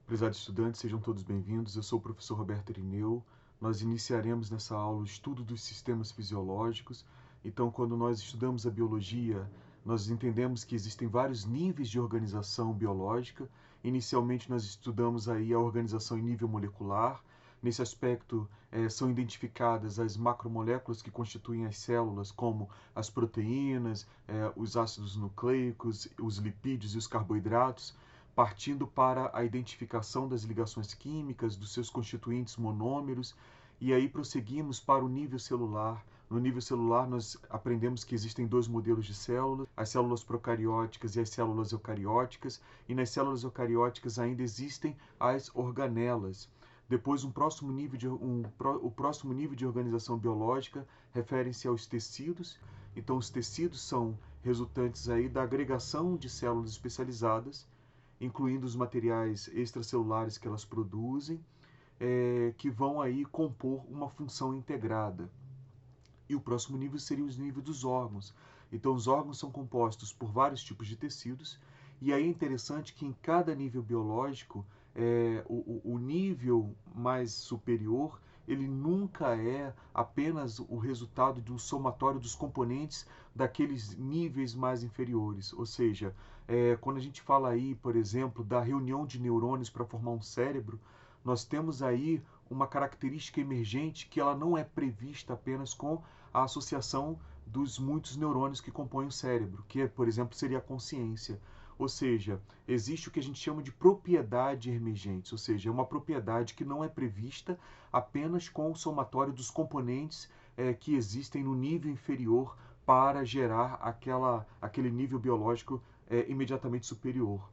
Prezados estudantes, sejam todos bem-vindos. Eu sou o professor Roberto Irineu. Nós iniciaremos nessa aula o estudo dos sistemas fisiológicos. Então, quando nós estudamos a biologia, nós entendemos que existem vários níveis de organização biológica. Inicialmente, nós estudamos aí a organização em nível molecular. Nesse aspecto, são identificadas as macromoléculas que constituem as células, como as proteínas, os ácidos nucleicos, os lipídios e os carboidratos, partindo para a identificação das ligações químicas, dos seus constituintes monômeros, e aí prosseguimos para o nível celular. No nível celular, nós aprendemos que existem dois modelos de células, as células procarióticas e as células eucarióticas, e nas células eucarióticas ainda existem as organelas. Depois, o próximo nível de organização biológica refere-se aos tecidos. Então, os tecidos são resultantes aí da agregação de células especializadas, incluindo os materiais extracelulares que elas produzem, que vão aí compor uma função integrada. E o próximo nível seria o nível dos órgãos. Então, os órgãos são compostos por vários tipos de tecidos, e aí é interessante que em cada nível biológico, o nível mais superior, ele nunca é apenas o resultado de um somatório dos componentes daqueles níveis mais inferiores. Ou seja, quando a gente fala aí, por exemplo, da reunião de neurônios para formar um cérebro, nós temos aí uma característica emergente que ela não é prevista apenas com a associação dos muitos neurônios que compõem o cérebro, que, por exemplo, seria a consciência. Ou seja, existe o que a gente chama de propriedade emergente, ou seja, é uma propriedade que não é prevista apenas com o somatório dos componentes que existem no nível inferior para gerar aquele nível biológico imediatamente superior.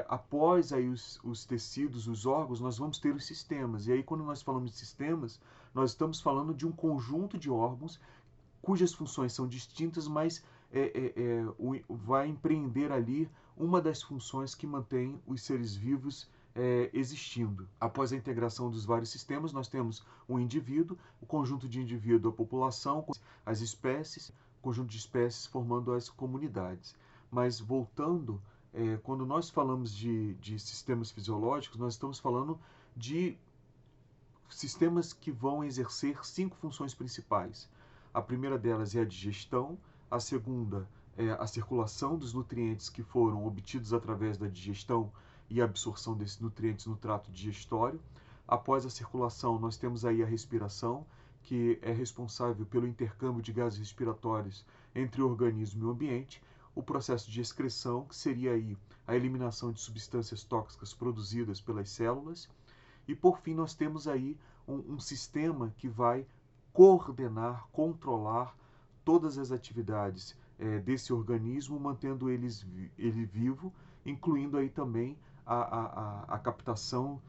Após aí os tecidos, os órgãos, nós vamos ter os sistemas. E aí, quando nós falamos de sistemas, nós estamos falando de um conjunto de órgãos cujas funções são distintas, mas vai empreender ali uma das funções que mantém os seres vivos existindo. Após a integração dos vários sistemas, nós temos o indivíduo, o conjunto de indivíduo, a população, as espécies, o conjunto de espécies formando as comunidades. Mas voltando, quando nós falamos de sistemas fisiológicos, nós estamos falando de sistemas que vão exercer 5 funções principais. A primeira delas é a digestão, a segunda é a circulação dos nutrientes que foram obtidos através da digestão e a absorção desses nutrientes no trato digestório. Após a circulação, nós temos aí a respiração, que é responsável pelo intercâmbio de gases respiratórios entre o organismo e o ambiente. O processo de excreção, que seria aí a eliminação de substâncias tóxicas produzidas pelas células. E por fim, nós temos aí um sistema que vai coordenar, controlar todas as atividades desse organismo, mantendo ele vivo, incluindo aí também a captação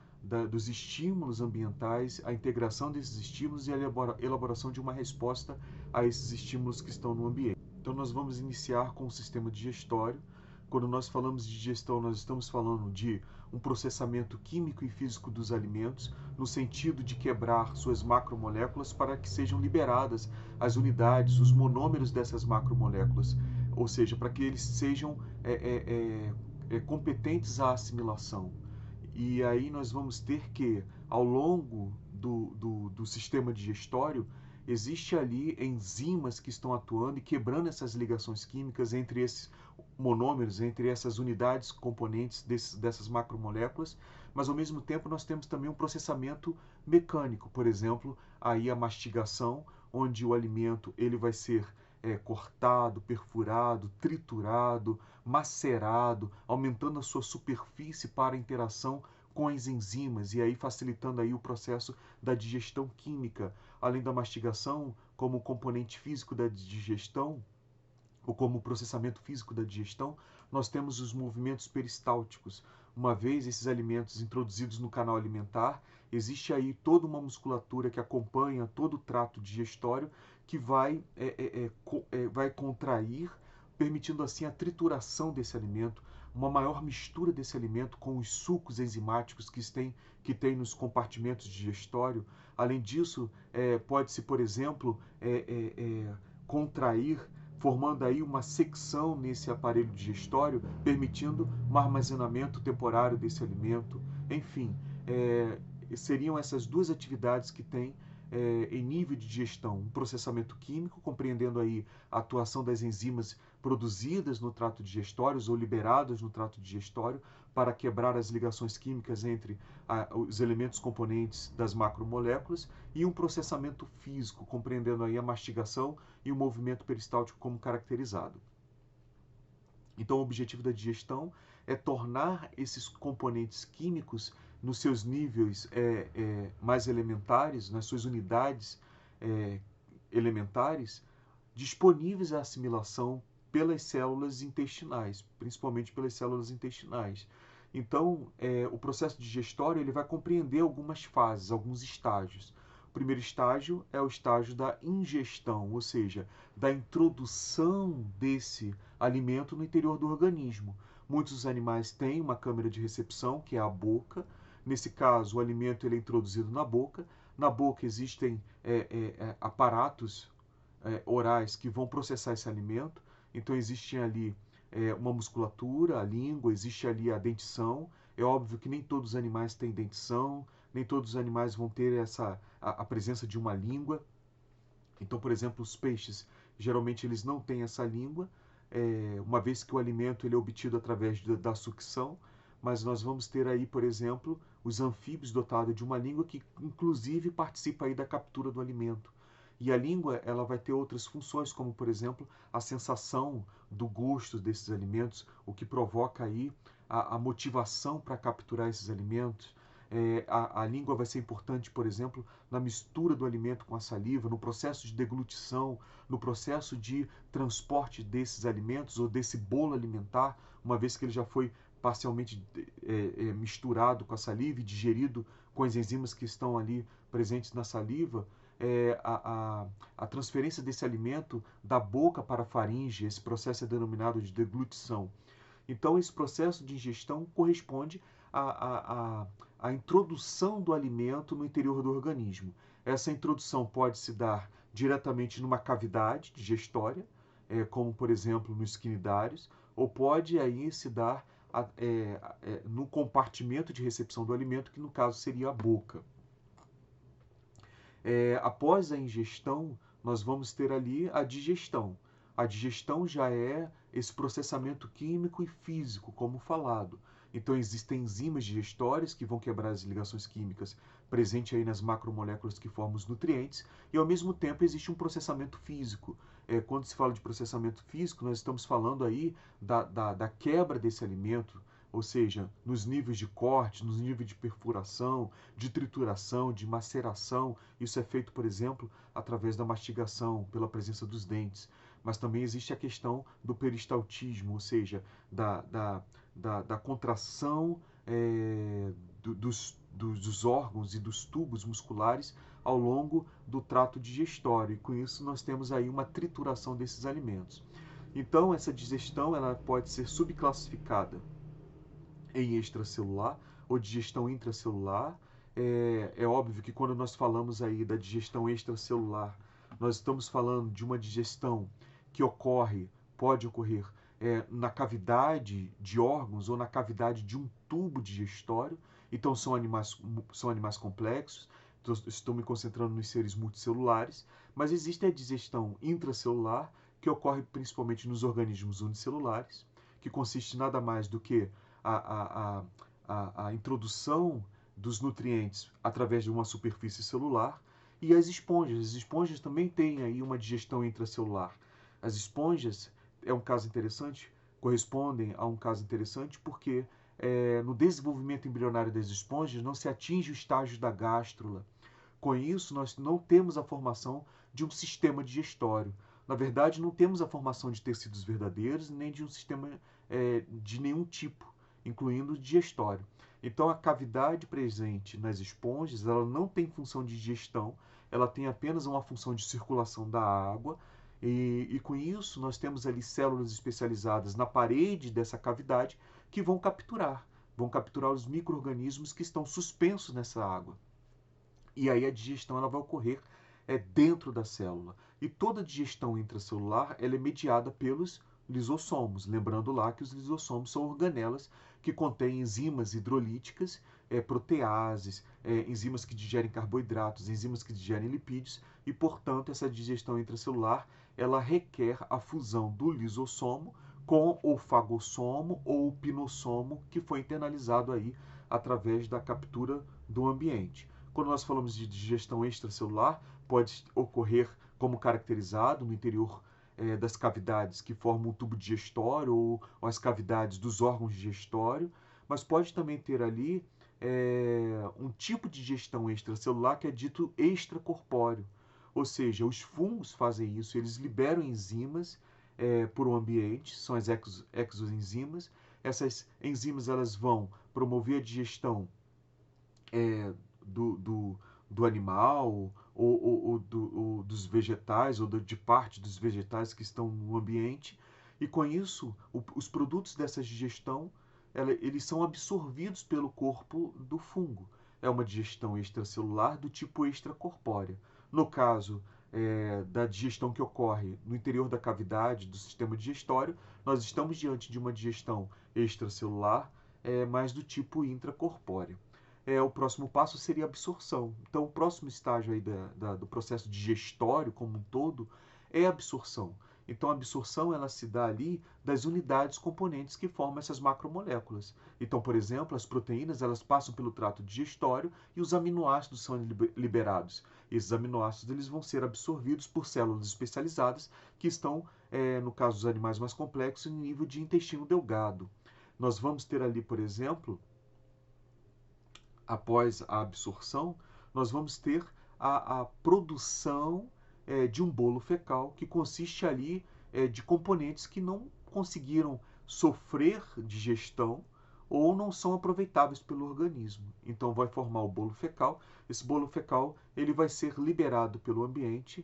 dos estímulos ambientais, a integração desses estímulos e a elaboração de uma resposta a esses estímulos que estão no ambiente. Então, nós vamos iniciar com o sistema digestório. Quando nós falamos de digestão, nós estamos falando de um processamento químico e físico dos alimentos, no sentido de quebrar suas macromoléculas para que sejam liberadas as unidades, os monômeros dessas macromoléculas, ou seja, para que eles sejam competentes à assimilação. E aí nós vamos ter que, ao longo do sistema digestório, existe ali enzimas que estão atuando e quebrando essas ligações químicas entre esses monômeros, entre essas unidades componentes dessas macromoléculas, mas ao mesmo tempo nós temos também um processamento mecânico, por exemplo, aí a mastigação, onde o alimento ele vai ser cortado, perfurado, triturado, macerado, aumentando a sua superfície para a interação com as enzimas e aí facilitando aí o processo da digestão química. Além da mastigação, como componente físico da digestão, ou como processamento físico da digestão, nós temos os movimentos peristálticos. Uma vez esses alimentos introduzidos no canal alimentar, existe aí toda uma musculatura que acompanha todo o trato digestório que vai contrair, permitindo assim a trituração desse alimento, uma maior mistura desse alimento com os sucos enzimáticos que tem nos compartimentos digestório. Além disso, pode-se, por exemplo, contrair formando aí uma secção nesse aparelho digestório, permitindo um armazenamento temporário desse alimento. Enfim, seriam essas duas atividades que têm em nível de digestão, um processamento químico, compreendendo aí a atuação das enzimas produzidas no trato digestório ou liberadas no trato digestório para quebrar as ligações químicas entre os elementos componentes das macromoléculas, e um processamento físico, compreendendo aí a mastigação e o movimento peristáltico como caracterizado. Então, o objetivo da digestão é tornar esses componentes químicos nos seus níveis mais elementares, nas suas unidades elementares, disponíveis à assimilação pelas células intestinais, principalmente pelas células intestinais. Então, o processo digestório ele vai compreender algumas fases, alguns estágios. O primeiro estágio é o estágio da ingestão, ou seja, da introdução desse alimento no interior do organismo. Muitos animais têm uma câmara de recepção, que é a boca. Nesse caso, o alimento ele é introduzido na boca. Na boca existem aparatos orais que vão processar esse alimento. Então, existe ali uma musculatura, a língua, existe ali a dentição. É óbvio que nem todos os animais têm dentição, nem todos os animais vão ter a presença de uma língua. Então, por exemplo, os peixes, geralmente eles não têm essa língua, uma vez que o alimento ele é obtido através da sucção, mas nós vamos ter aí, por exemplo, os anfíbios dotados de uma língua que, inclusive, participa aí da captura do alimento. E a língua ela vai ter outras funções, como, por exemplo, a sensação do gosto desses alimentos, o que provoca aí a motivação para capturar esses alimentos. A língua vai ser importante, por exemplo, na mistura do alimento com a saliva, no processo de deglutição, no processo de transporte desses alimentos ou desse bolo alimentar, uma vez que ele já foi parcialmente misturado com a saliva e digerido com as enzimas que estão ali presentes na saliva. A transferência desse alimento da boca para a faringe, esse processo é denominado de deglutição. Então, esse processo de ingestão corresponde à introdução do alimento no interior do organismo. Essa introdução pode se dar diretamente numa cavidade digestória, como, por exemplo, nos quinidários, ou pode aí se dar no compartimento de recepção do alimento, que no caso seria a boca. Após a ingestão, nós vamos ter ali a digestão. A digestão já é esse processamento químico e físico, como falado. Então, existem enzimas digestórias que vão quebrar as ligações químicas presentes aí nas macromoléculas que formam os nutrientes, e ao mesmo tempo existe um processamento físico. Quando se fala de processamento físico, nós estamos falando aí da quebra desse alimento, ou seja, nos níveis de corte, nos níveis de perfuração, de trituração, de maceração. Isso é feito, por exemplo, através da mastigação, pela presença dos dentes. Mas também existe a questão do peristaltismo, ou seja, da contração dos órgãos e dos tubos musculares ao longo do trato digestório. E com isso nós temos aí uma trituração desses alimentos. Então, essa digestão ela pode ser subclassificada em extracelular ou digestão intracelular. É óbvio que quando nós falamos aí da digestão extracelular, nós estamos falando de uma digestão que pode ocorrer na cavidade de órgãos ou na cavidade de um tubo digestório. Então são animais complexos. Estou me concentrando nos seres multicelulares, mas existe a digestão intracelular, que ocorre principalmente nos organismos unicelulares, que consiste nada mais do que a introdução dos nutrientes através de uma superfície celular, e as esponjas. As esponjas também têm aí uma digestão intracelular. As esponjas correspondem a um caso interessante porque no desenvolvimento embrionário das esponjas não se atinge o estágio da gástrula. Com isso, nós não temos a formação de um sistema digestório. Na verdade, não temos a formação de tecidos verdadeiros, nem de um sistema de nenhum tipo, incluindo o digestório. Então, a cavidade presente nas esponjas, ela não tem função de digestão, ela tem apenas uma função de circulação da água, e com isso nós temos ali células especializadas na parede dessa cavidade que vão capturar os micro-organismos que estão suspensos nessa água. E aí a digestão ela vai ocorrer dentro da célula. E toda digestão intracelular ela é mediada pelos lisossomos. Lembrando lá que os lisossomos são organelas que contêm enzimas hidrolíticas, proteases, enzimas que digerem carboidratos, enzimas que digerem lipídios, e, portanto, essa digestão intracelular ela requer a fusão do lisossomo com o fagossomo ou o pinossomo que foi internalizado aí através da captura do ambiente. Quando nós falamos de digestão extracelular, pode ocorrer como caracterizado no interior das cavidades que formam o tubo digestório ou as cavidades dos órgãos digestórios, mas pode também ter ali um tipo de digestão extracelular que é dito extracorpóreo. Ou seja, os fungos fazem isso, eles liberam enzimas por um ambiente, são as exoenzimas. Essas enzimas elas vão promover a digestão é, do, do, do animal ou dos vegetais ou de parte dos vegetais que estão no ambiente, e com isso os produtos dessa digestão eles são absorvidos pelo corpo do fungo. É uma digestão extracelular do tipo extracorpórea. No caso da digestão que ocorre no interior da cavidade do sistema digestório, nós estamos diante de uma digestão extracelular, mas do tipo intracorpóreo. O próximo passo seria a absorção. Então, o próximo estágio aí do processo digestório como um todo é a absorção. Então, a absorção ela se dá ali das unidades componentes que formam essas macromoléculas. Então, por exemplo, as proteínas elas passam pelo trato digestório e os aminoácidos são liberados. Esses aminoácidos eles vão ser absorvidos por células especializadas que estão, no caso dos animais mais complexos, em nível de intestino delgado. Nós vamos ter ali, por exemplo, após a absorção, nós vamos ter a produção de um bolo fecal, que consiste ali de componentes que não conseguiram sofrer digestão ou não são aproveitáveis pelo organismo. Então vai formar o bolo fecal. Esse bolo fecal ele vai ser liberado pelo ambiente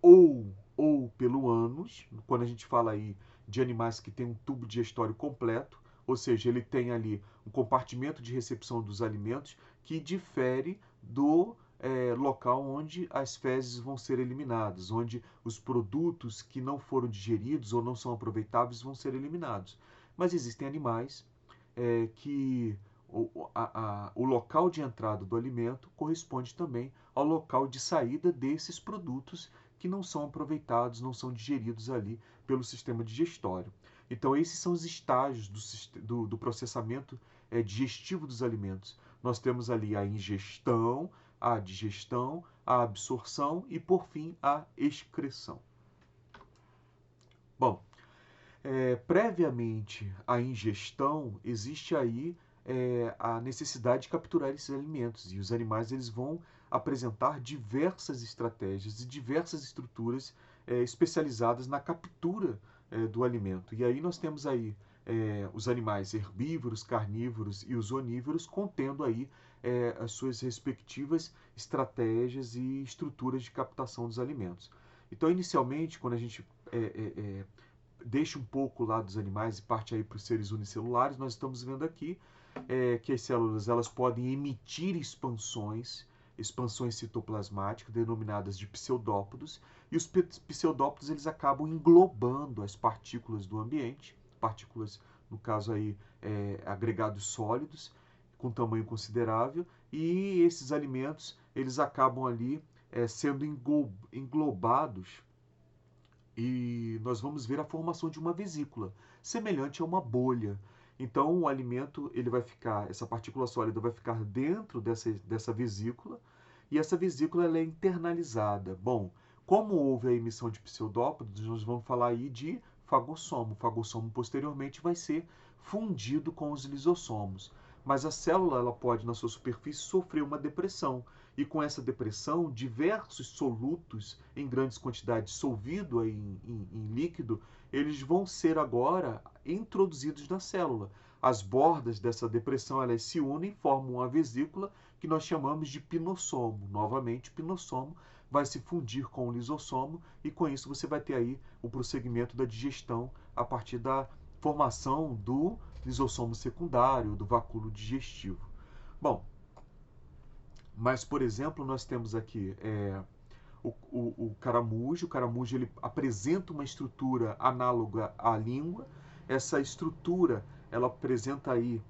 ou pelo ânus, quando a gente fala aí de animais que têm um tubo digestório completo, ou seja, ele tem ali um compartimento de recepção dos alimentos que difere do local onde as fezes vão ser eliminadas, onde os produtos que não foram digeridos ou não são aproveitáveis vão ser eliminados. Mas existem animais que o local de entrada do alimento corresponde também ao local de saída desses produtos que não são aproveitados, não são digeridos ali pelo sistema digestório. Então, esses são os estágios do processamento digestivo dos alimentos. Nós temos ali a ingestão, a digestão, a absorção e, por fim, a excreção. Bom, previamente à ingestão, existe aí a necessidade de capturar esses alimentos, e os animais eles vão apresentar diversas estratégias e diversas estruturas especializadas na captura do alimento. E aí nós temos aí os animais herbívoros, carnívoros e os onívoros contendo aí as suas respectivas estratégias e estruturas de captação dos alimentos. Então, inicialmente, quando a gente deixa um pouco lá dos animais e parte aí para os seres unicelulares, nós estamos vendo aqui que as células elas podem emitir expansões citoplasmáticas, denominadas de pseudópodos, e os pseudópodos eles acabam englobando as partículas do ambiente, partículas, no caso aí, agregados sólidos, com tamanho considerável, e esses alimentos eles acabam ali sendo englobados, e nós vamos ver a formação de uma vesícula, semelhante a uma bolha. Então o alimento ele vai ficar, essa partícula sólida vai ficar dentro dessa vesícula, e essa vesícula ela é internalizada. Bom, como houve a emissão de pseudópodos, nós vamos falar aí de fagossomo. O fagossomo posteriormente vai ser fundido com os lisossomos. Mas a célula ela pode, na sua superfície, sofrer uma depressão. E com essa depressão, diversos solutos em grandes quantidades solvido em líquido, eles vão ser agora introduzidos na célula. As bordas dessa depressão elas se unem e formam uma vesícula que nós chamamos de pinossomo. Novamente, o pinossomo vai se fundir com o lisossomo e com isso você vai ter aí o prosseguimento da digestão a partir da formação do lisossomo secundário, do vacúolo digestivo. Bom, mas, por exemplo, nós temos aqui o caramujo. O caramujo ele apresenta uma estrutura análoga à língua. Essa estrutura ela apresenta aí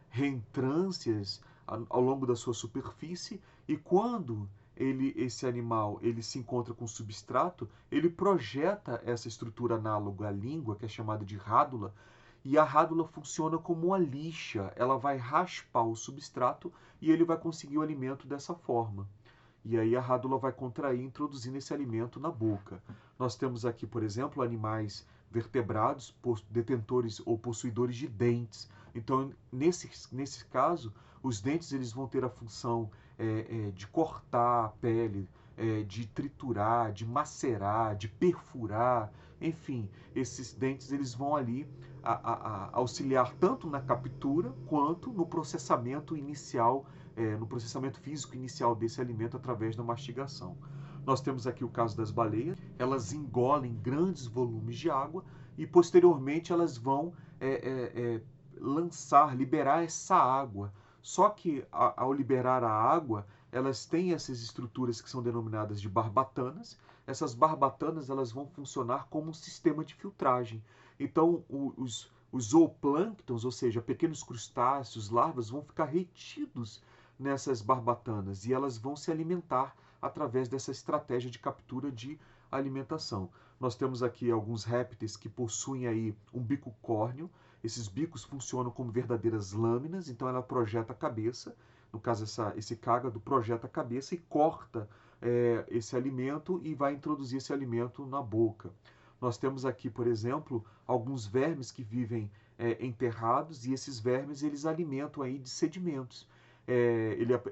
reentrâncias ao longo da sua superfície, e quando esse animal ele se encontra com o substrato, ele projeta essa estrutura análoga à língua, que é chamada de rádula, e a rádula funciona como uma lixa, ela vai raspar o substrato e ele vai conseguir o alimento dessa forma. E aí a rádula vai contrair, introduzindo esse alimento na boca. Nós temos aqui, por exemplo, animais vertebrados, detentores ou possuidores de dentes. Então, nesse caso, os dentes eles vão ter a função de cortar a pele, de triturar, de macerar, de perfurar. Enfim, esses dentes eles vão ali auxiliar tanto na captura quanto no processamento inicial, no processamento físico inicial desse alimento através da mastigação. Nós temos aqui o caso das baleias, elas engolem grandes volumes de água e posteriormente elas vão liberar essa água. Só que ao liberar a água, elas têm essas estruturas que são denominadas de barbatanas. Essas barbatanas elas vão funcionar como um sistema de filtragem. Então, os zooplânctons, ou seja, pequenos crustáceos, larvas, vão ficar retidos nessas barbatanas e elas vão se alimentar através dessa estratégia de captura de alimentação. Nós temos aqui alguns répteis que possuem aí um bico córneo. Esses bicos funcionam como verdadeiras lâminas, então ela projeta a cabeça, no caso esse cágado projeta a cabeça e corta esse alimento e vai introduzir esse alimento na boca. Nós temos aqui, por exemplo, alguns vermes que vivem enterrados, e esses vermes eles alimentam aí de sedimentos.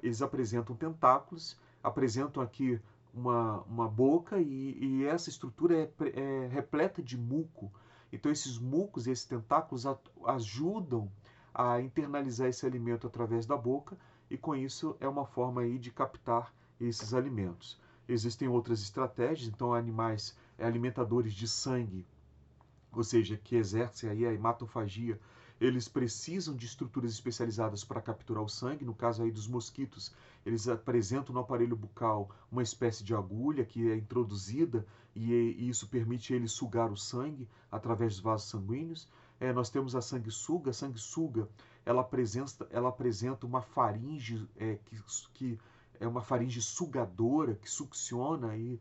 Eles apresentam tentáculos, apresentam aqui uma boca, e essa estrutura é repleta de muco. Então esses mucos, esses tentáculos ajudam a internalizar esse alimento através da boca, e com isso é uma forma aí de captar esses alimentos. Existem outras estratégias, então animais alimentadores de sangue, ou seja, que exercem aí a hematofagia, eles precisam de estruturas especializadas para capturar o sangue. No caso aí dos mosquitos, eles apresentam no aparelho bucal uma espécie de agulha que é introduzida, e isso permite ele sugar o sangue através dos vasos sanguíneos. Nós temos a sanguessuga. A sanguessuga ela apresenta uma faringe que é uma faringe sugadora, que succiona aí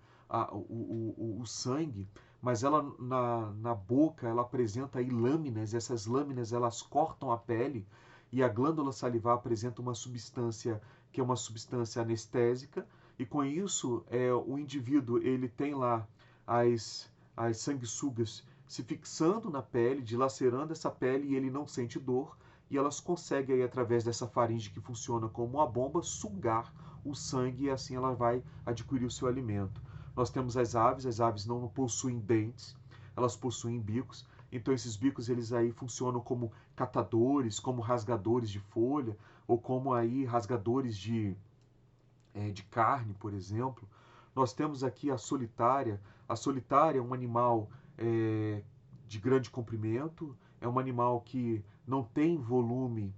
o sangue, mas ela na boca ela apresenta aí lâminas. Essas lâminas elas cortam a pele, e a glândula salivar apresenta uma substância que é uma substância anestésica, e com isso o indivíduo ele tem lá as sanguessugas se fixando na pele, dilacerando essa pele, e ele não sente dor, e elas conseguem aí, através dessa faringe que funciona como uma bomba, sugar o sangue, e assim ela vai adquirir o seu alimento. Nós temos as aves não possuem dentes, elas possuem bicos. Então esses bicos eles aí funcionam como catadores, como rasgadores de folha, ou como aí rasgadores de carne, por exemplo. Nós temos aqui a solitária. A solitária é um animal de grande comprimento, é um animal que não tem volume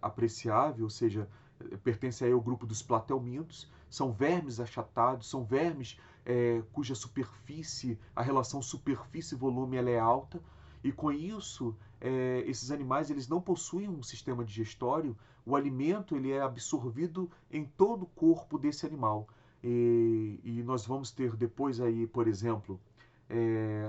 apreciável, ou seja, pertence aí ao grupo dos platelmintos. São vermes achatados, são vermes cuja superfície, a relação superfície-volume ela é alta, e com isso esses animais eles não possuem um sistema digestório. O alimento ele é absorvido em todo o corpo desse animal. E nós vamos ter depois aí, por exemplo,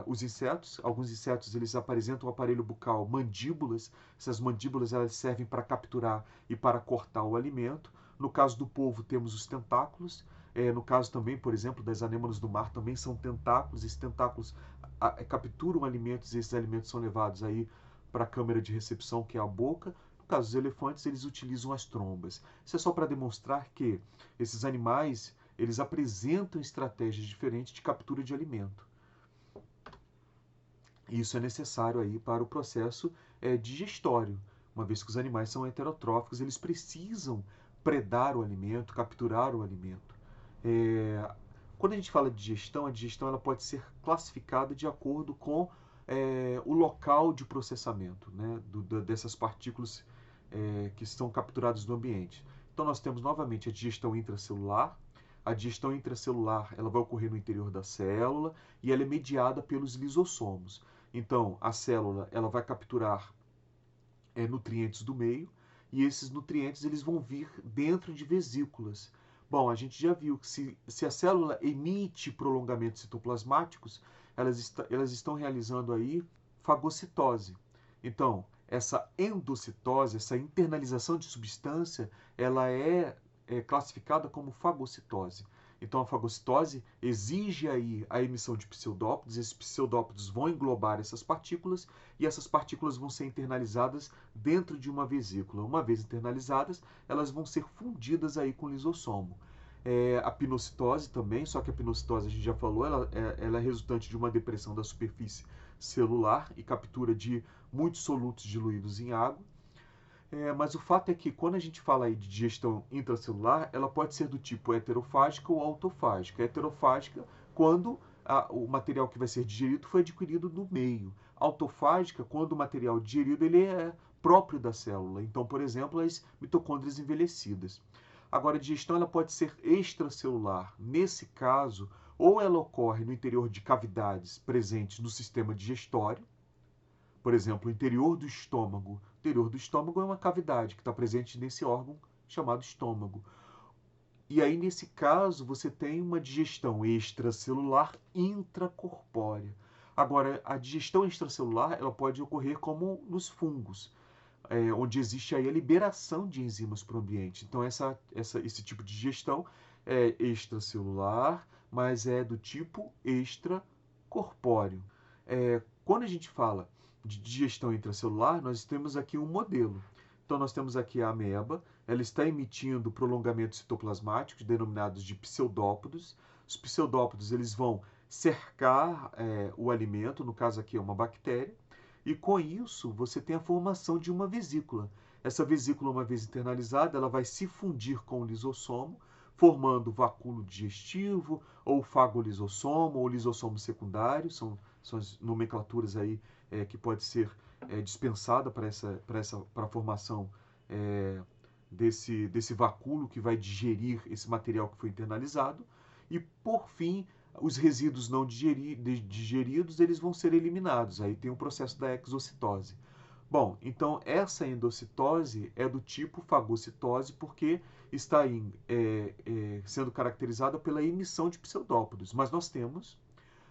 os insetos. Alguns insetos eles apresentam o aparelho bucal, mandíbulas. Essas mandíbulas elas servem para capturar e para cortar o alimento. No caso do polvo temos os tentáculos. No caso também, por exemplo, das anêmonas do mar, também são tentáculos. Esses tentáculos capturam alimentos, e esses alimentos são levados aí para a câmara de recepção, que é a boca. No caso dos elefantes, eles utilizam as trombas. Isso é só para demonstrar que esses animais eles apresentam estratégias diferentes de captura de alimento. Isso é necessário aí para o processo digestório. Uma vez que os animais são heterotróficos, eles precisam predar o alimento, capturar o alimento. Quando a gente fala de digestão, a digestão ela pode ser classificada de acordo com o local de processamento, né, dessas partículas que são capturadas no ambiente. Então nós temos novamente a digestão intracelular, a digestão intracelular ela vai ocorrer no interior da célula e ela é mediada pelos lisossomos. Então, a célula ela vai capturar nutrientes do meio e esses nutrientes eles vão vir dentro de vesículas. Bom, a gente já viu que se a célula emite prolongamentos citoplasmáticos, elas estão realizando aí fagocitose. Então, essa endocitose, essa internalização de substância, ela é classificada como fagocitose. Então, a fagocitose exige aí a emissão de pseudópodos, esses pseudópodos vão englobar essas partículas e essas partículas vão ser internalizadas dentro de uma vesícula. Uma vez internalizadas, elas vão ser fundidas aí com o lisossomo. A pinocitose também, só que a pinocitose a gente já falou, ela é resultante de uma depressão da superfície celular e captura de muitos solutos diluídos em água. Mas o fato é que quando a gente fala aí de digestão intracelular, ela pode ser do tipo heterofágica ou autofágica. Heterofágica quando o material que vai ser digerido foi adquirido no meio. Autofágica quando o material digerido ele é próprio da célula. Então, por exemplo, as mitocôndrias envelhecidas. Agora, a digestão ela pode ser extracelular. Nesse caso, ou ela ocorre no interior de cavidades presentes no sistema digestório, por exemplo, o interior do estômago. O interior do estômago é uma cavidade que está presente nesse órgão chamado estômago. E aí, nesse caso, você tem uma digestão extracelular intracorpórea. Agora, a digestão extracelular ela pode ocorrer como nos fungos, onde existe aí a liberação de enzimas para o ambiente. Então, esse tipo de digestão é extracelular, mas é do tipo extracorpóreo. Quando a gente fala de digestão intracelular, nós temos aqui um modelo. Então, nós temos aqui a ameba, ela está emitindo prolongamentos citoplasmáticos, denominados de pseudópodos. Os pseudópodos eles vão cercar o alimento, no caso aqui é uma bactéria, e com isso você tem a formação de uma vesícula. Essa vesícula, uma vez internalizada, ela vai se fundir com o lisossomo, formando vacúolo digestivo, ou fagolisossomo, ou lisossomo secundário, são as nomenclaturas aí que pode ser dispensada para a formação desse vacúolo que vai digerir esse material que foi internalizado. E, por fim, os resíduos não digeridos eles vão ser eliminados. Aí tem o processo da exocitose. Bom, então essa endocitose é do tipo fagocitose porque está sendo caracterizada pela emissão de pseudópodos. Mas nós temos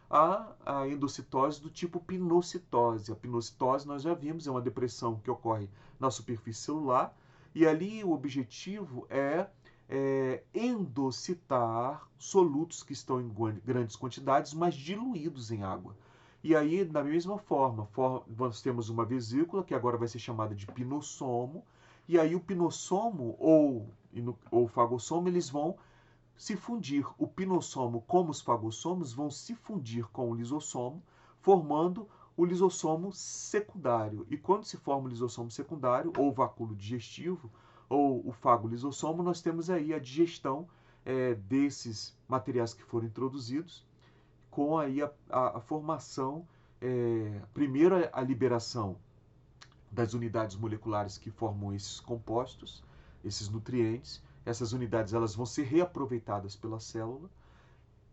a endocitose do tipo pinocitose. A pinocitose nós já vimos, é uma depressão que ocorre na superfície celular e ali o objetivo é endocitar solutos que estão em grandes quantidades, mas diluídos em água. E aí, da mesma forma, nós temos uma vesícula, que agora vai ser chamada de pinossomo, e aí o pinossomo ou o fagossomo, eles vão se fundir. O pinossomo, como os fagossomos, vão se fundir com o lisossomo, formando o lisossomo secundário. E quando se forma o lisossomo secundário, ou vacúolo digestivo, ou o fagolisossomo, nós temos aí a digestão desses materiais que foram introduzidos, com aí a formação, primeiro a liberação das unidades moleculares que formam esses compostos, esses nutrientes. Essas unidades elas vão ser reaproveitadas pela célula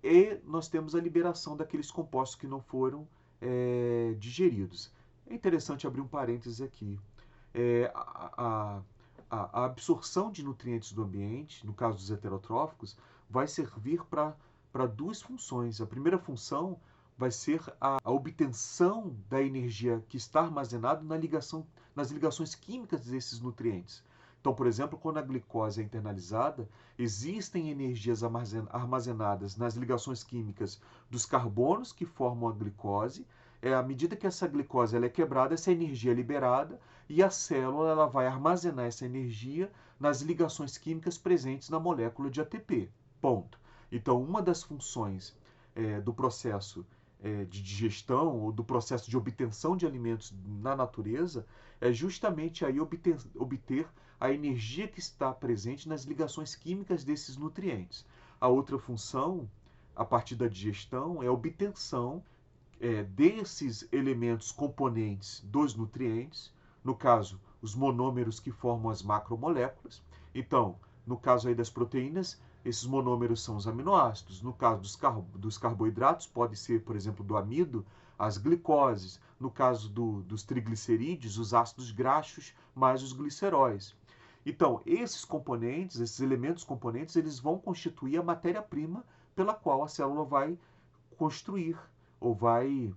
e nós temos a liberação daqueles compostos que não foram digeridos. É interessante abrir um parênteses aqui. A absorção de nutrientes do ambiente, no caso dos heterotróficos, vai servir para duas funções. A primeira função vai ser a obtenção da energia que está armazenada nas ligações químicas desses nutrientes. Então, por exemplo, quando a glicose é internalizada, existem energias armazenadas nas ligações químicas dos carbonos que formam a glicose. À medida que essa glicose ela é quebrada, essa energia é liberada e a célula ela vai armazenar essa energia nas ligações químicas presentes na molécula de ATP. Ponto. Então, uma das funções do processo de digestão ou do processo de obtenção de alimentos na natureza é justamente aí obter a energia que está presente nas ligações químicas desses nutrientes. A outra função, a partir da digestão, é a obtenção desses elementos componentes dos nutrientes, no caso, os monômeros que formam as macromoléculas. Então, no caso aí das proteínas, esses monômeros são os aminoácidos. No caso dos carboidratos, pode ser, por exemplo, do amido, as glicoses. No caso dos triglicerídeos, os ácidos graxos mais os gliceróis. Então, esses componentes, esses elementos componentes, eles vão constituir a matéria-prima pela qual a célula vai construir ou vai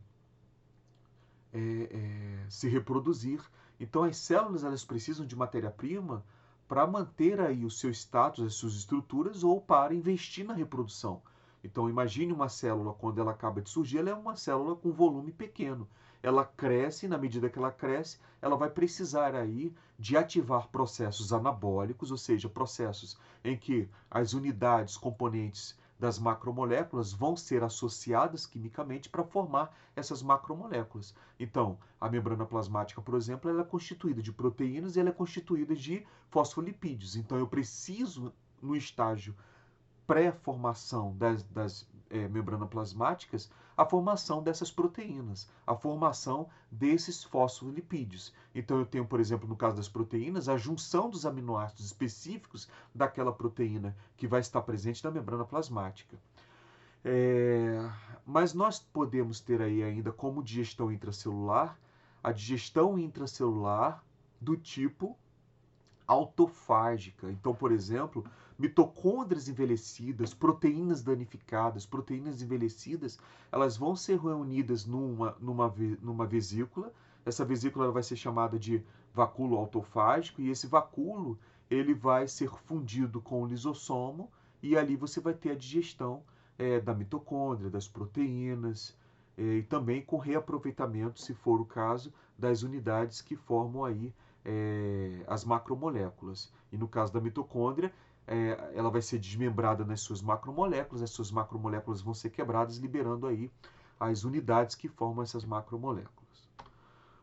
se reproduzir. Então, as células elas precisam de matéria-prima para manter aí o seu status, as suas estruturas, ou para investir na reprodução. Então, imagine uma célula, quando ela acaba de surgir, ela é uma célula com volume pequeno. Ela cresce, e na medida que ela cresce, ela vai precisar aí de ativar processos anabólicos, ou seja, processos em que as unidades componentes das macromoléculas vão ser associadas quimicamente para formar essas macromoléculas. Então, a membrana plasmática, por exemplo, ela é constituída de proteínas e ela é constituída de fosfolipídios. Então, eu preciso, no estágio pré-formação das membranas plasmáticas, a formação dessas proteínas, a formação desses fosfolipídios. Então, eu tenho, por exemplo, no caso das proteínas, a junção dos aminoácidos específicos daquela proteína que vai estar presente na membrana plasmática. Mas nós podemos ter aí ainda como digestão intracelular, a digestão intracelular do tipo autofágica. Então, por exemplo, mitocôndrias envelhecidas, proteínas danificadas, proteínas envelhecidas, elas vão ser reunidas numa vesícula. Essa vesícula ela vai ser chamada de vacúolo autofágico e esse vacúolo ele vai ser fundido com o lisossomo e ali você vai ter a digestão da mitocôndria, das proteínas e também com reaproveitamento, se for o caso, das unidades que formam aí as macromoléculas. E no caso da mitocôndria, ela vai ser desmembrada nas suas macromoléculas, as suas macromoléculas vão ser quebradas, liberando aí as unidades que formam essas macromoléculas.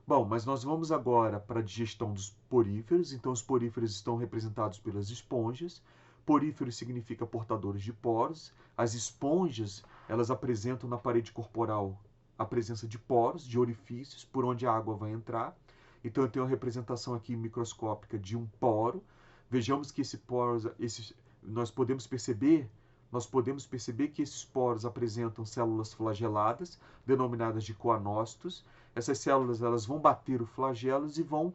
Bom, mas nós vamos agora para a digestão dos poríferos. Então, os poríferos estão representados pelas esponjas. Poríferos significa portadores de poros. As esponjas, elas apresentam na parede corporal a presença de poros, de orifícios, por onde a água vai entrar. Então, eu tenho a representação aqui microscópica de um poro. Vejamos que nós podemos perceber que esses poros apresentam células flageladas, denominadas de coanócitos. Essas células elas vão bater os flagelos e vão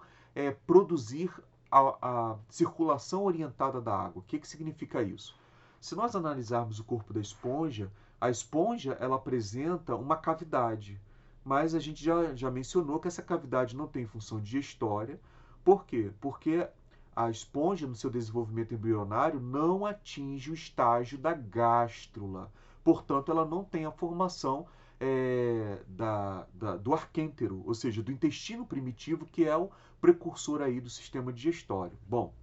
produzir a circulação orientada da água. O que significa isso? Se nós analisarmos o corpo da esponja, a esponja ela apresenta uma cavidade, mas a gente já mencionou que essa cavidade não tem função digestória. Por quê? Porque a esponja, no seu desenvolvimento embrionário, não atinge o estágio da gástrula. Portanto, ela não tem a formação do arquêntero, ou seja, do intestino primitivo, que é o precursor aí do sistema digestório. Bom,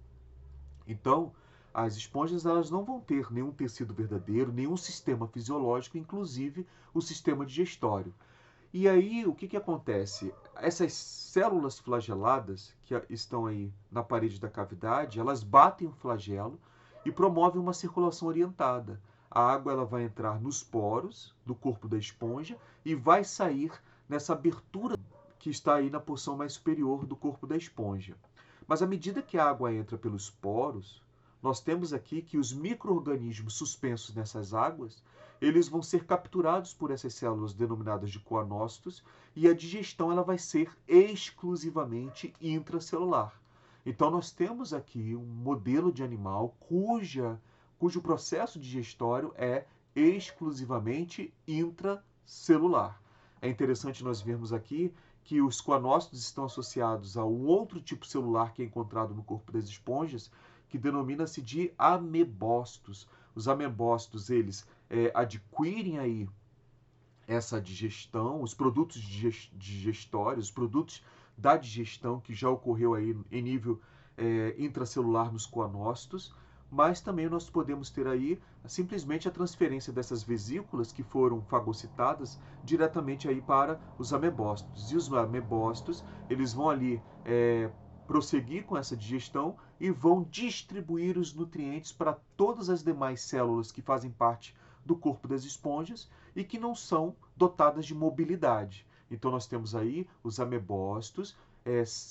então, as esponjas elas não vão ter nenhum tecido verdadeiro, nenhum sistema fisiológico, inclusive o sistema digestório. E aí, o que acontece? Essas células flageladas que estão aí na parede da cavidade, elas batem o flagelo e promovem uma circulação orientada. A água ela vai entrar nos poros do corpo da esponja e vai sair nessa abertura que está aí na porção mais superior do corpo da esponja. Mas à medida que a água entra pelos poros, nós temos aqui que os micro-organismos suspensos nessas águas, eles vão ser capturados por essas células denominadas de coanócitos e a digestão ela vai ser exclusivamente intracelular. Então nós temos aqui um modelo de animal cujo processo digestório é exclusivamente intracelular. É interessante nós vermos aqui que os coanócitos estão associados a um outro tipo celular que é encontrado no corpo das esponjas, que denomina-se de amebócitos. Os amebócitos, eles adquirem aí essa digestão, os produtos digestórios, os produtos da digestão que já ocorreu aí em nível intracelular nos coanócitos, mas também nós podemos ter aí simplesmente a transferência dessas vesículas que foram fagocitadas diretamente aí para os amebócitos. E os amebócitos, eles vão ali prosseguir com essa digestão e vão distribuir os nutrientes para todas as demais células que fazem parte do corpo das esponjas e que não são dotadas de mobilidade. Então nós temos aí os amebócitos,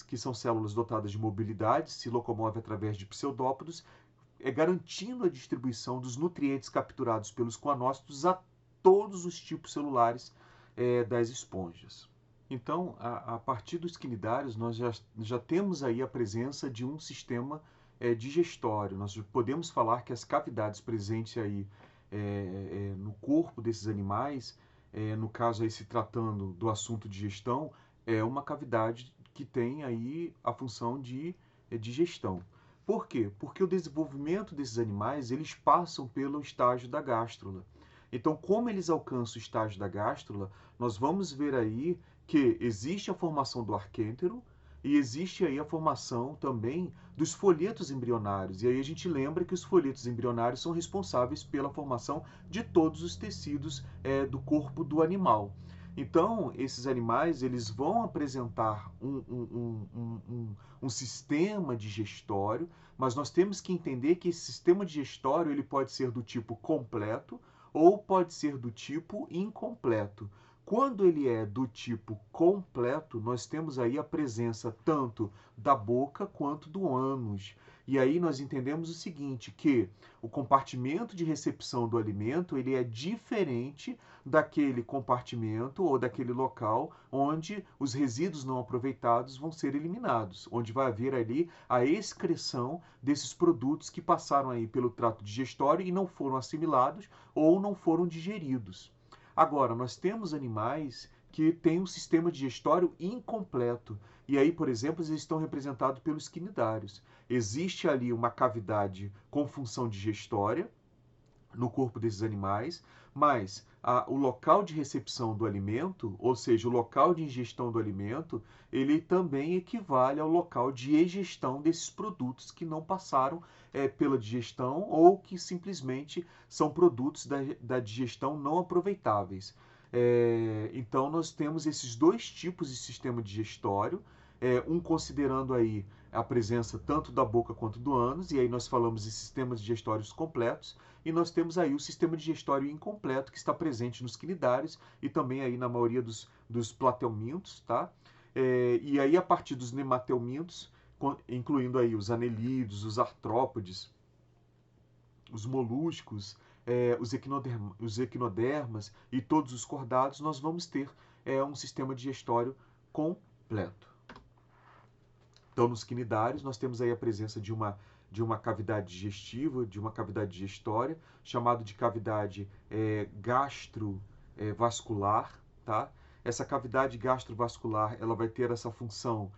que são células dotadas de mobilidade, se locomovem através de pseudópodos, garantindo a distribuição dos nutrientes capturados pelos coanócitos a todos os tipos celulares das esponjas. Então, a partir dos quinidários, nós já temos aí a presença de um sistema digestório. Nós podemos falar que as cavidades presentes aí no corpo desses animais, no caso aí se tratando do assunto digestão, é uma cavidade que tem aí a função de digestão. Por quê? Porque o desenvolvimento desses animais, eles passam pelo estágio da gástrula. Então, como eles alcançam o estágio da gástrula, nós vamos ver aí que existe a formação do arquêntero e existe aí a formação também dos folhetos embrionários. E aí a gente lembra que os folhetos embrionários são responsáveis pela formação de todos os tecidos do corpo do animal. Então, esses animais eles vão apresentar um sistema digestório, mas nós temos que entender que esse sistema digestório ele pode ser do tipo completo ou pode ser do tipo incompleto. Quando ele é do tipo completo, nós temos aí a presença tanto da boca quanto do ânus. E aí nós entendemos o seguinte, que o compartimento de recepção do alimento ele é diferente daquele compartimento ou daquele local onde os resíduos não aproveitados vão ser eliminados, onde vai haver ali a excreção desses produtos que passaram aí pelo trato digestório e não foram assimilados ou não foram digeridos. Agora, nós temos animais que têm um sistema digestório incompleto. E aí, por exemplo, eles estão representados pelos quinidários. Existe ali uma cavidade com função digestória no corpo desses animais, mas o local de recepção do alimento, ou seja, o local de ingestão do alimento, ele também equivale ao local de egestão desses produtos que não passaram pela digestão ou que simplesmente são produtos da digestão não aproveitáveis. Então, nós temos esses dois tipos de sistema digestório, um considerando aí a presença tanto da boca quanto do ânus, e aí nós falamos de sistemas digestórios completos, e nós temos aí o sistema digestório incompleto, que está presente nos quinidários e também aí na maioria dos plateumintos, tá? E aí a partir dos nemateumintos, incluindo aí os anelídeos, os artrópodes, os moluscos, os equinodermas e todos os cordados, nós vamos ter um sistema digestório completo. Então, nos quinidários, nós temos aí a presença de uma cavidade digestiva, de uma cavidade digestória, chamada de cavidade gastrovascular, tá? Essa cavidade gastrovascular, ela vai ter essa função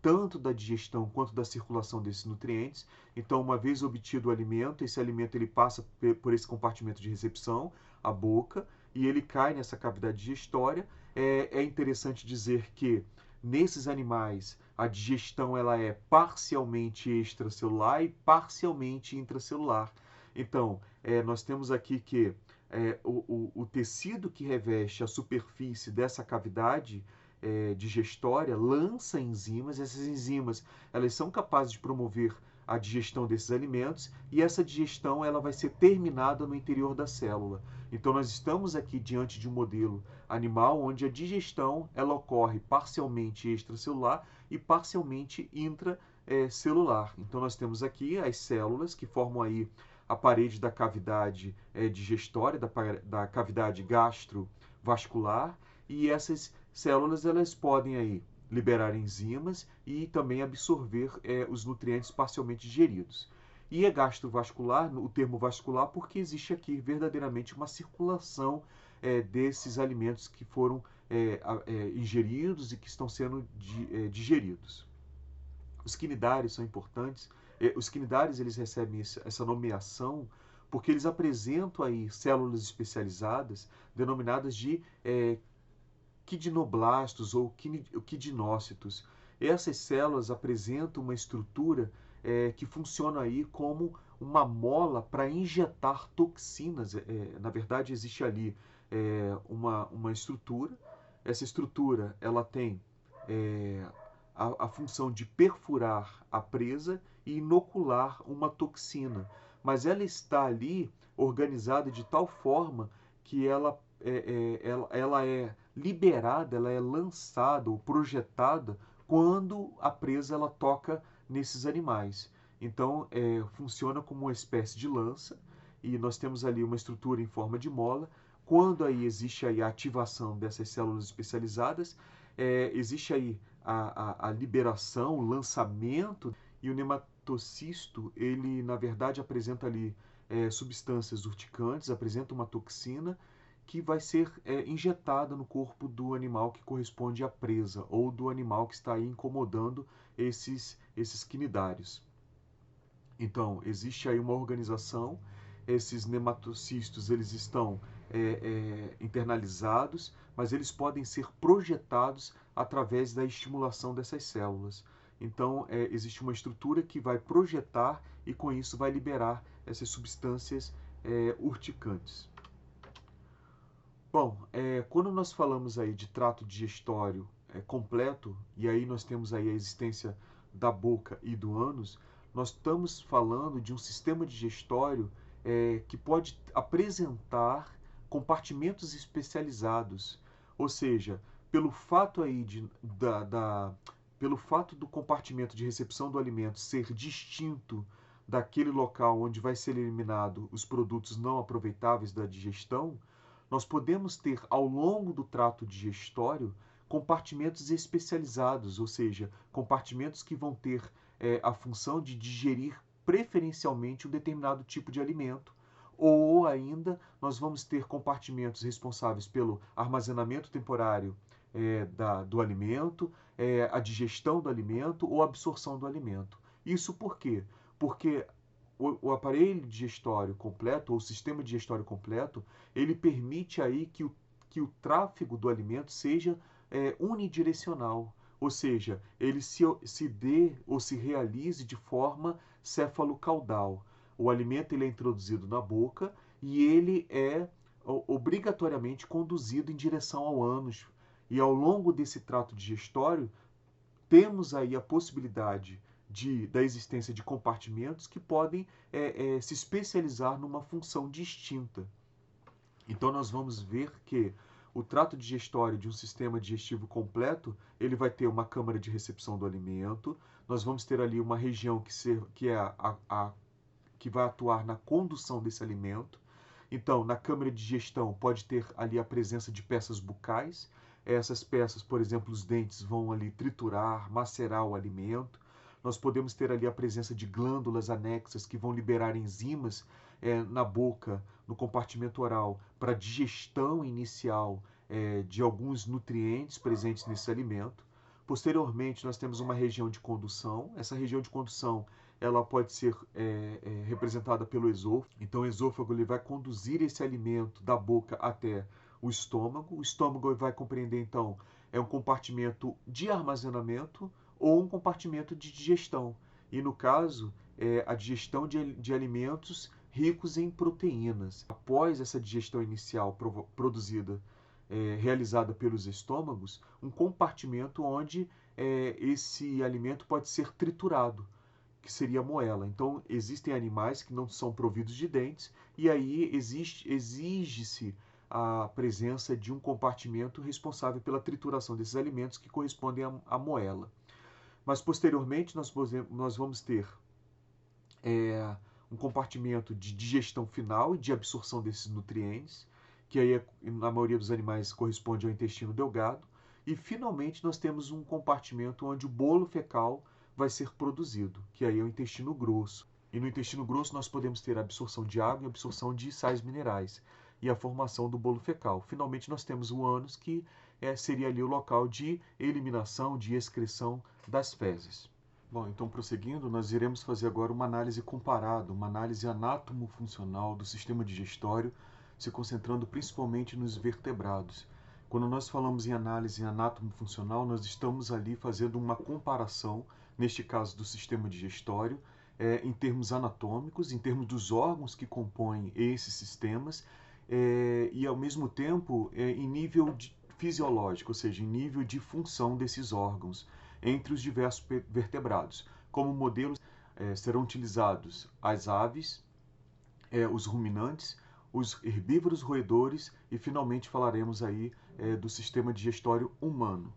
tanto da digestão quanto da circulação desses nutrientes. Então, uma vez obtido o alimento, esse alimento ele passa por esse compartimento de recepção, a boca, e ele cai nessa cavidade digestória. É interessante dizer que nesses animais, a digestão ela é parcialmente extracelular e parcialmente intracelular. Então, nós temos aqui que o tecido que reveste a superfície dessa cavidade digestória lança enzimas. Essas enzimas elas são capazes de promover a digestão desses alimentos e essa digestão ela vai ser terminada no interior da célula. Então nós estamos aqui diante de um modelo animal onde a digestão ela ocorre parcialmente extracelular e parcialmente intracelular. Então nós temos aqui as células que formam aí a parede da cavidade digestória, da cavidade gastrovascular, e essas células elas podem aí liberar enzimas e também absorver os nutrientes parcialmente digeridos. E é gastrovascular, o termo vascular, porque existe aqui verdadeiramente uma circulação desses alimentos que foram ingeridos e que estão sendo digeridos. Os quinidários são importantes. Os quinidários eles recebem essa nomeação porque eles apresentam aí células especializadas denominadas de quidinoblastos ou quidinócitos. Essas células apresentam uma estrutura que funciona aí como uma mola para injetar toxinas. Na verdade, existe ali uma estrutura. Essa estrutura ela tem a função de perfurar a presa e inocular uma toxina. Mas ela está ali organizada de tal forma que ela é liberada, ela é lançada ou projetada quando a presa ela toca nesses animais. Então, funciona como uma espécie de lança, e nós temos ali uma estrutura em forma de mola. Quando aí existe aí a ativação dessas células especializadas, existe aí a liberação, o lançamento, e o nematocisto, ele na verdade apresenta ali substâncias urticantes, apresenta uma toxina que vai ser injetada no corpo do animal que corresponde à presa, ou do animal que está aí incomodando esses quinidários. Então, existe aí uma organização, esses nematocistos eles estão internalizados, mas eles podem ser projetados através da estimulação dessas células. Então, existe uma estrutura que vai projetar e com isso vai liberar essas substâncias urticantes. Bom, quando nós falamos aí de trato digestório completo, e aí nós temos aí a existência da boca e do ânus, nós estamos falando de um sistema digestório que pode apresentar compartimentos especializados, ou seja, pelo fato aí pelo fato do compartimento de recepção do alimento ser distinto daquele local onde vai ser eliminado os produtos não aproveitáveis da digestão, nós podemos ter ao longo do trato digestório compartimentos especializados, ou seja, compartimentos que vão ter a função de digerir preferencialmente um determinado tipo de alimento. Ou ainda, nós vamos ter compartimentos responsáveis pelo armazenamento temporário do alimento, a digestão do alimento ou a absorção do alimento. Isso por quê? Porque o aparelho digestório completo, ou o sistema digestório completo, ele permite aí que o tráfego do alimento seja unidirecional, ou seja, ele se dê ou se realize de forma cefalocaudal. O alimento ele é introduzido na boca e ele é obrigatoriamente conduzido em direção ao ânus. E ao longo desse trato digestório, temos aí a possibilidade da existência de compartimentos que podem se especializar numa função distinta. Então nós vamos ver que o trato digestório de um sistema digestivo completo, ele vai ter uma câmara de recepção do alimento, nós vamos ter ali uma região que vai atuar na condução desse alimento. Então, na câmara de digestão pode ter ali a presença de peças bucais. Essas peças, por exemplo, os dentes vão ali triturar, macerar o alimento. Nós podemos ter ali a presença de glândulas anexas que vão liberar enzimas na boca, no compartimento oral, para a digestão inicial de alguns nutrientes presentes nesse alimento. Posteriormente, nós temos uma região de condução. Essa região de condução ela pode ser representada pelo esôfago. Então, o esôfago ele vai conduzir esse alimento da boca até o estômago. O estômago vai compreender, então, um compartimento de armazenamento ou um compartimento de digestão. E, no caso, a digestão de alimentos ricos em proteínas. Após essa digestão inicial produzida, realizada pelos estômagos, um compartimento onde esse alimento pode ser triturado, que seria a moela. Então, existem animais que não são providos de dentes, e aí exige-se a presença de um compartimento responsável pela trituração desses alimentos que correspondem à moela. Mas, posteriormente, nós vamos ter um compartimento de digestão final e de absorção desses nutrientes, que aí, na maioria dos animais, corresponde ao intestino delgado. E, finalmente, nós temos um compartimento onde o bolo fecal vai ser produzido, que aí é o intestino grosso. E no intestino grosso nós podemos ter a absorção de água e a absorção de sais minerais e a formação do bolo fecal. Finalmente nós temos o ânus, que seria ali o local de eliminação, de excreção das fezes. Bom, então prosseguindo, nós iremos fazer agora uma análise comparada, uma análise anatomofuncional do sistema digestório, se concentrando principalmente nos vertebrados. Quando nós falamos em análise anatomofuncional, nós estamos ali fazendo uma comparação, neste caso do sistema digestório, em termos anatômicos, em termos dos órgãos que compõem esses sistemas, e ao mesmo tempo em nível fisiológico, ou seja, em nível de função desses órgãos entre os diversos vertebrados. Como modelos serão utilizados as aves, os ruminantes, os herbívoros roedores e finalmente falaremos aí do sistema digestório humano.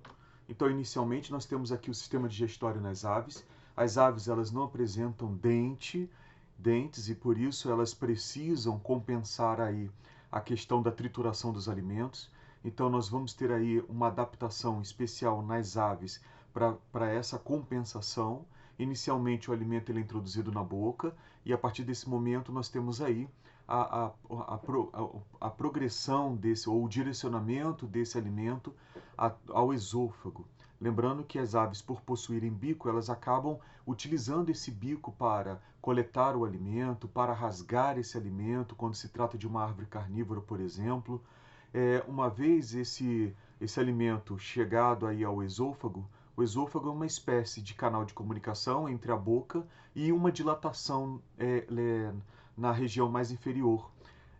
Então, inicialmente, nós temos aqui o sistema digestório nas aves. As aves elas não apresentam dentes e por isso elas precisam compensar aí a questão da trituração dos alimentos. Então nós vamos ter aí uma adaptação especial nas aves para essa compensação. Inicialmente o alimento ele é introduzido na boca e a partir desse momento nós temos aí a progressão desse, ou o direcionamento desse alimento ao esôfago. Lembrando que as aves, por possuírem bico, elas acabam utilizando esse bico para coletar o alimento, para rasgar esse alimento, quando se trata de uma árvore carnívora, por exemplo. Uma vez esse alimento chegado aí ao esôfago, o esôfago é uma espécie de canal de comunicação entre a boca e uma dilatação na região mais inferior.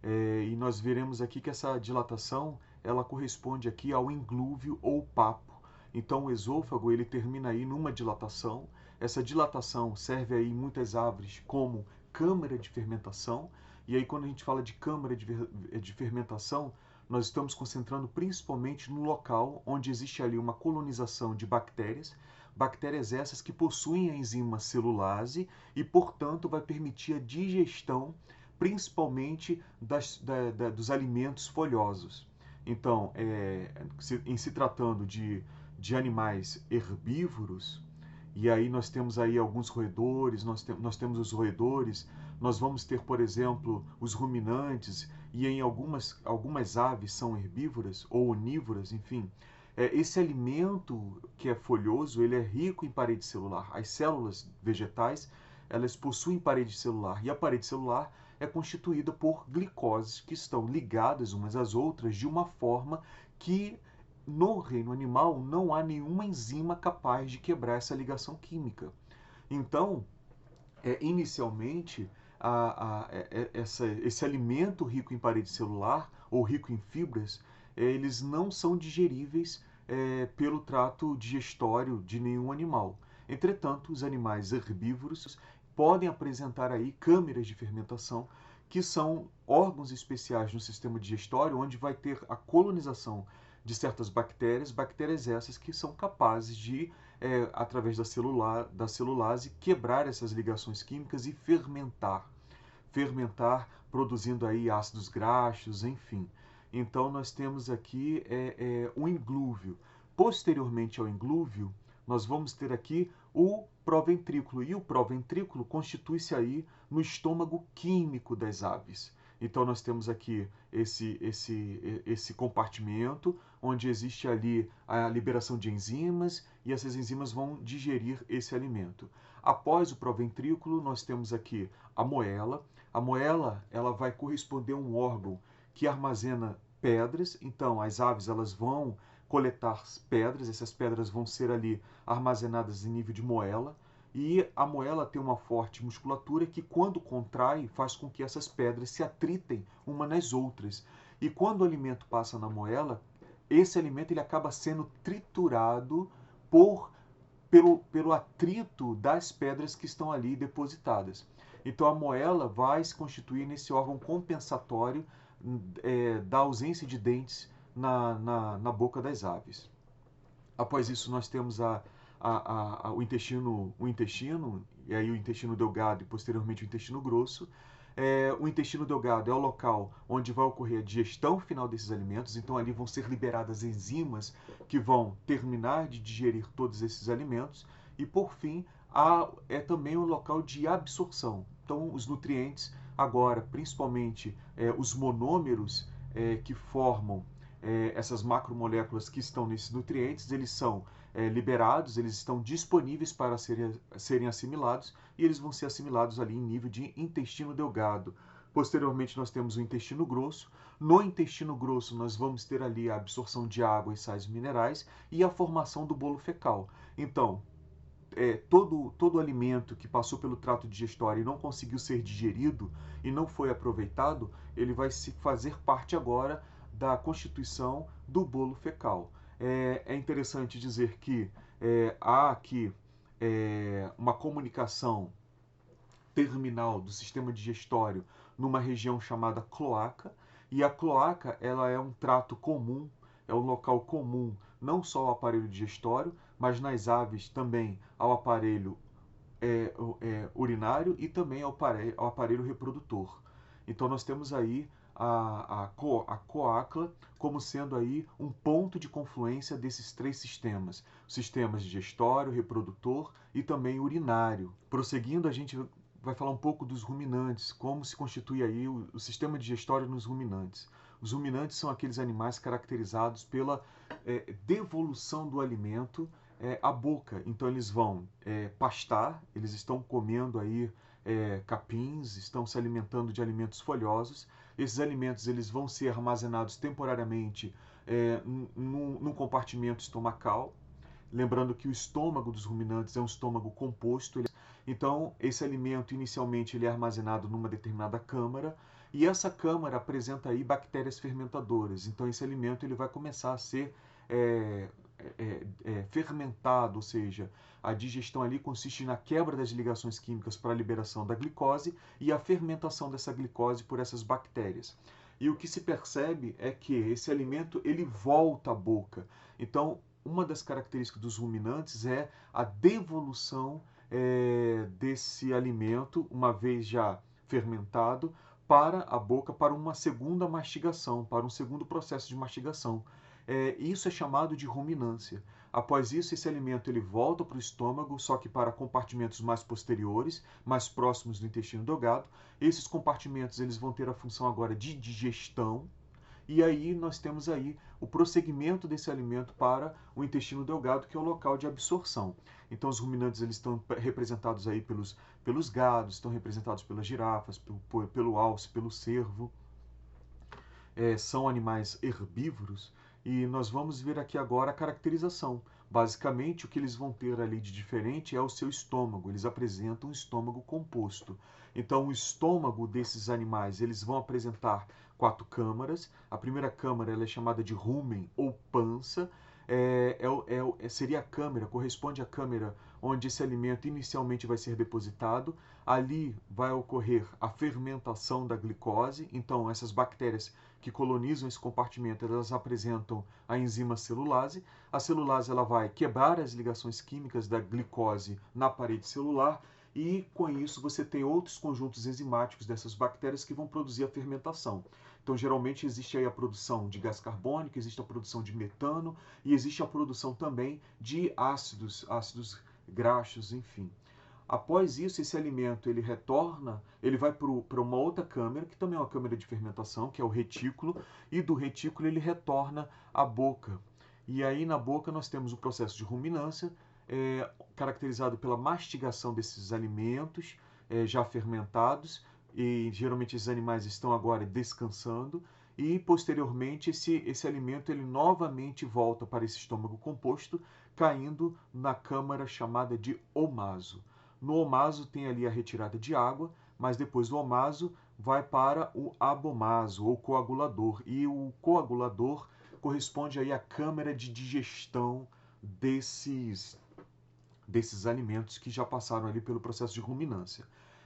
E nós veremos aqui que essa dilatação ela corresponde aqui ao inglúvio ou papo. Então o esôfago ele termina aí numa dilatação. Essa dilatação serve aí em muitas aves como câmara de fermentação. E aí quando a gente fala de câmara de fermentação, nós estamos concentrando principalmente no local onde existe ali uma colonização de bactérias, bactérias essas que possuem a enzima celulase e, portanto, vai permitir a digestão principalmente dos alimentos folhosos. Então, em se tratando de animais herbívoros, e aí nós temos aí alguns roedores, nós temos os roedores, nós vamos ter, por exemplo, os ruminantes, e em algumas aves são herbívoras ou onívoras, enfim. Esse alimento que é folhoso, ele é rico em parede celular. As células vegetais, elas possuem parede celular, e a parede celular é constituída por glicoses que estão ligadas umas às outras de uma forma que no reino animal não há nenhuma enzima capaz de quebrar essa ligação química. Então, inicialmente, esse alimento rico em parede celular ou rico em fibras, eles não são digeríveis pelo trato digestório de nenhum animal. Entretanto, os animais herbívoros podem apresentar aí câmeras de fermentação, que são órgãos especiais no sistema digestório, onde vai ter a colonização de certas bactérias, bactérias essas que são capazes de, através da celulase, quebrar essas ligações químicas e fermentar. Fermentar produzindo aí ácidos graxos, enfim. Então nós temos aqui um inglúvio. Posteriormente ao inglúvio, nós vamos ter aqui o proventrículo. E o proventrículo constitui-se aí no estômago químico das aves. Então nós temos aqui esse compartimento, onde existe ali a liberação de enzimas, e essas enzimas vão digerir esse alimento. Após o proventrículo, nós temos aqui a moela. A moela ela vai corresponder a um órgão que armazena pedras. Então as aves elas vão coletar pedras, essas pedras vão ser ali armazenadas em nível de moela. E a moela tem uma forte musculatura que, quando contrai, faz com que essas pedras se atritem uma nas outras. E quando o alimento passa na moela, esse alimento ele acaba sendo triturado pelo atrito das pedras que estão ali depositadas. Então a moela vai se constituir nesse órgão compensatório da ausência de dentes na boca das aves. Após isso, nós temos o intestino, e aí o intestino delgado e posteriormente o intestino grosso. O intestino delgado é o local onde vai ocorrer a digestão final desses alimentos, então ali vão ser liberadas enzimas que vão terminar de digerir todos esses alimentos. E por fim, é também o local de absorção. Então os nutrientes, agora principalmente os monômeros que formam essas macromoléculas que estão nesses nutrientes, eles são liberados, eles estão disponíveis para serem assimilados, e eles vão ser assimilados ali em nível de intestino delgado. Posteriormente nós temos o intestino grosso. No intestino grosso nós vamos ter ali a absorção de água e sais minerais e a formação do bolo fecal. Então, todo alimento que passou pelo trato digestório e não conseguiu ser digerido e não foi aproveitado, ele vai se fazer parte agora da constituição do bolo fecal. É interessante dizer que há aqui uma comunicação terminal do sistema digestório numa região chamada cloaca, e a cloaca ela é um trato comum, é um local comum não só ao aparelho digestório, mas nas aves também ao aparelho urinário e também ao aparelho reprodutor. Então nós temos aí a coácula como sendo aí um ponto de confluência desses três sistemas digestório, reprodutor e também urinário. Prosseguindo, a gente vai falar um pouco dos ruminantes, como se constitui aí o sistema digestório nos ruminantes. Os ruminantes são aqueles animais caracterizados pela devolução do alimento à boca. Então eles vão pastar, eles estão comendo aí capins, estão se alimentando de alimentos folhosos. Esses alimentos eles vão ser armazenados temporariamente num compartimento estomacal. Lembrando que o estômago dos ruminantes é um estômago composto. Então, esse alimento inicialmente ele é armazenado numa determinada câmara e essa câmara apresenta aí bactérias fermentadoras. Então, esse alimento ele vai começar a ser fermentado, ou seja, a digestão ali consiste na quebra das ligações químicas para a liberação da glicose e a fermentação dessa glicose por essas bactérias. E o que se percebe é que esse alimento ele volta à boca. Então, uma das características dos ruminantes é a devolução desse alimento, uma vez já fermentado, para a boca, para uma segunda mastigação, para um segundo processo de mastigação. Isso é chamado de ruminância. Após isso, esse alimento ele volta para o estômago, só que para compartimentos mais posteriores, mais próximos do intestino delgado. Esses compartimentos eles vão ter a função agora de digestão, e aí nós temos aí o prosseguimento desse alimento para o intestino delgado, que é o local de absorção. Então os ruminantes eles estão representados aí pelos gados, estão representados pelas girafas, pelo alce, pelo cervo. São animais herbívoros e nós vamos ver aqui agora a caracterização. Basicamente, o que eles vão ter ali de diferente é o seu estômago. Eles apresentam um estômago composto. Então, o estômago desses animais, eles vão apresentar 4 câmaras. A primeira câmara ela é chamada de rumen ou pança. Seria a câmara, corresponde à câmara onde esse alimento inicialmente vai ser depositado. Ali vai ocorrer a fermentação da glicose. Então, essas bactérias que colonizam esse compartimento, elas apresentam a enzima celulase. A celulase ela vai quebrar as ligações químicas da glicose na parede celular e com isso você tem outros conjuntos enzimáticos dessas bactérias que vão produzir a fermentação. Então, geralmente existe aí a produção de gás carbônico, existe a produção de metano e existe a produção também de ácidos graxos, enfim. Após isso, esse alimento ele retorna, ele vai para uma outra câmara, que também é uma câmara de fermentação, que é o retículo, e do retículo ele retorna à boca. E aí na boca nós temos o processo de ruminância, caracterizado pela mastigação desses alimentos já fermentados, e geralmente esses animais estão agora descansando, e posteriormente esse alimento ele novamente volta para esse estômago composto, caindo na câmara chamada de omaso. No omaso tem ali a retirada de água, mas depois do omaso vai para o abomaso ou coagulador. E o coagulador corresponde aí à câmara de digestão desses alimentos que já passaram ali pelo processo de ruminância.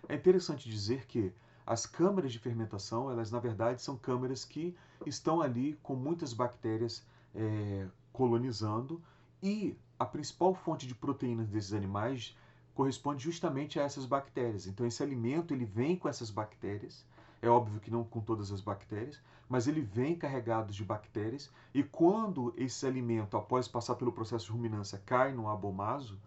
É interessante dizer que as câmaras de fermentação, elas na verdade são câmaras que estão ali com muitas bactérias colonizando e a principal fonte de proteínas desses animais corresponde justamente a essas bactérias. Então esse alimento ele vem com essas bactérias, é óbvio que não com todas as bactérias, mas ele vem carregado de bactérias e quando esse alimento, após passar pelo processo de ruminância, cai no abomaso,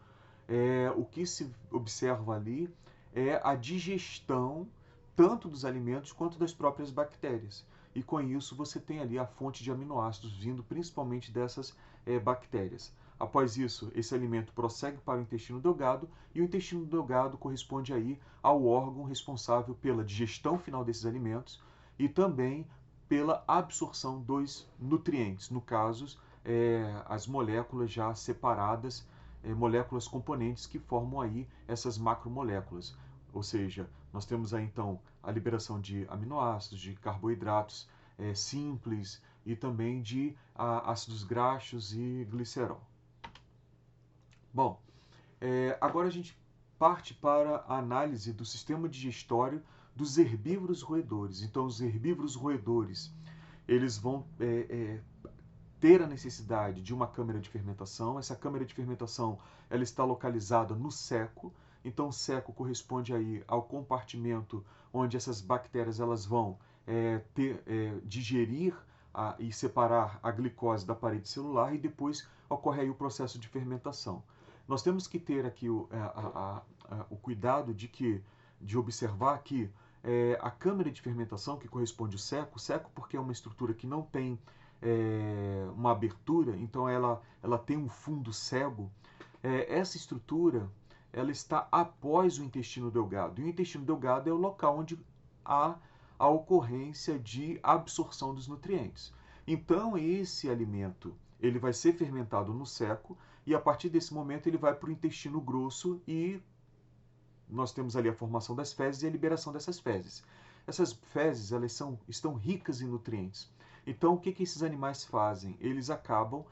o que se observa ali é a digestão tanto dos alimentos quanto das próprias bactérias. E com isso você tem ali a fonte de aminoácidos vindo principalmente dessas bactérias. Após isso, esse alimento prossegue para o intestino delgado e o intestino delgado corresponde aí ao órgão responsável pela digestão final desses alimentos e também pela absorção dos nutrientes, no caso, as moléculas já separadas, moléculas componentes que formam aí essas macromoléculas. Ou seja, nós temos aí então a liberação de aminoácidos, de carboidratos simples e também de ácidos graxos e glicerol. Bom, agora a gente parte para a análise do sistema digestório dos herbívoros roedores. Então, os herbívoros roedores, eles vão ter a necessidade de uma câmara de fermentação. Essa câmara de fermentação ela está localizada no ceco. Então, seco corresponde aí ao compartimento onde essas bactérias elas vão digerir e separar a glicose da parede celular e depois ocorre aí o processo de fermentação. Nós temos que ter aqui o cuidado de observar que a câmara de fermentação, que corresponde ao seco porque é uma estrutura que não tem uma abertura, então ela tem um fundo cego. Essa estrutura ela está após o intestino delgado. E o intestino delgado é o local onde há a ocorrência de absorção dos nutrientes. Então, esse alimento ele vai ser fermentado no seco e a partir desse momento ele vai para o intestino grosso e nós temos ali a formação das fezes e a liberação dessas fezes. Essas fezes estão ricas em nutrientes. Então, o que esses animais fazem? Eles acabam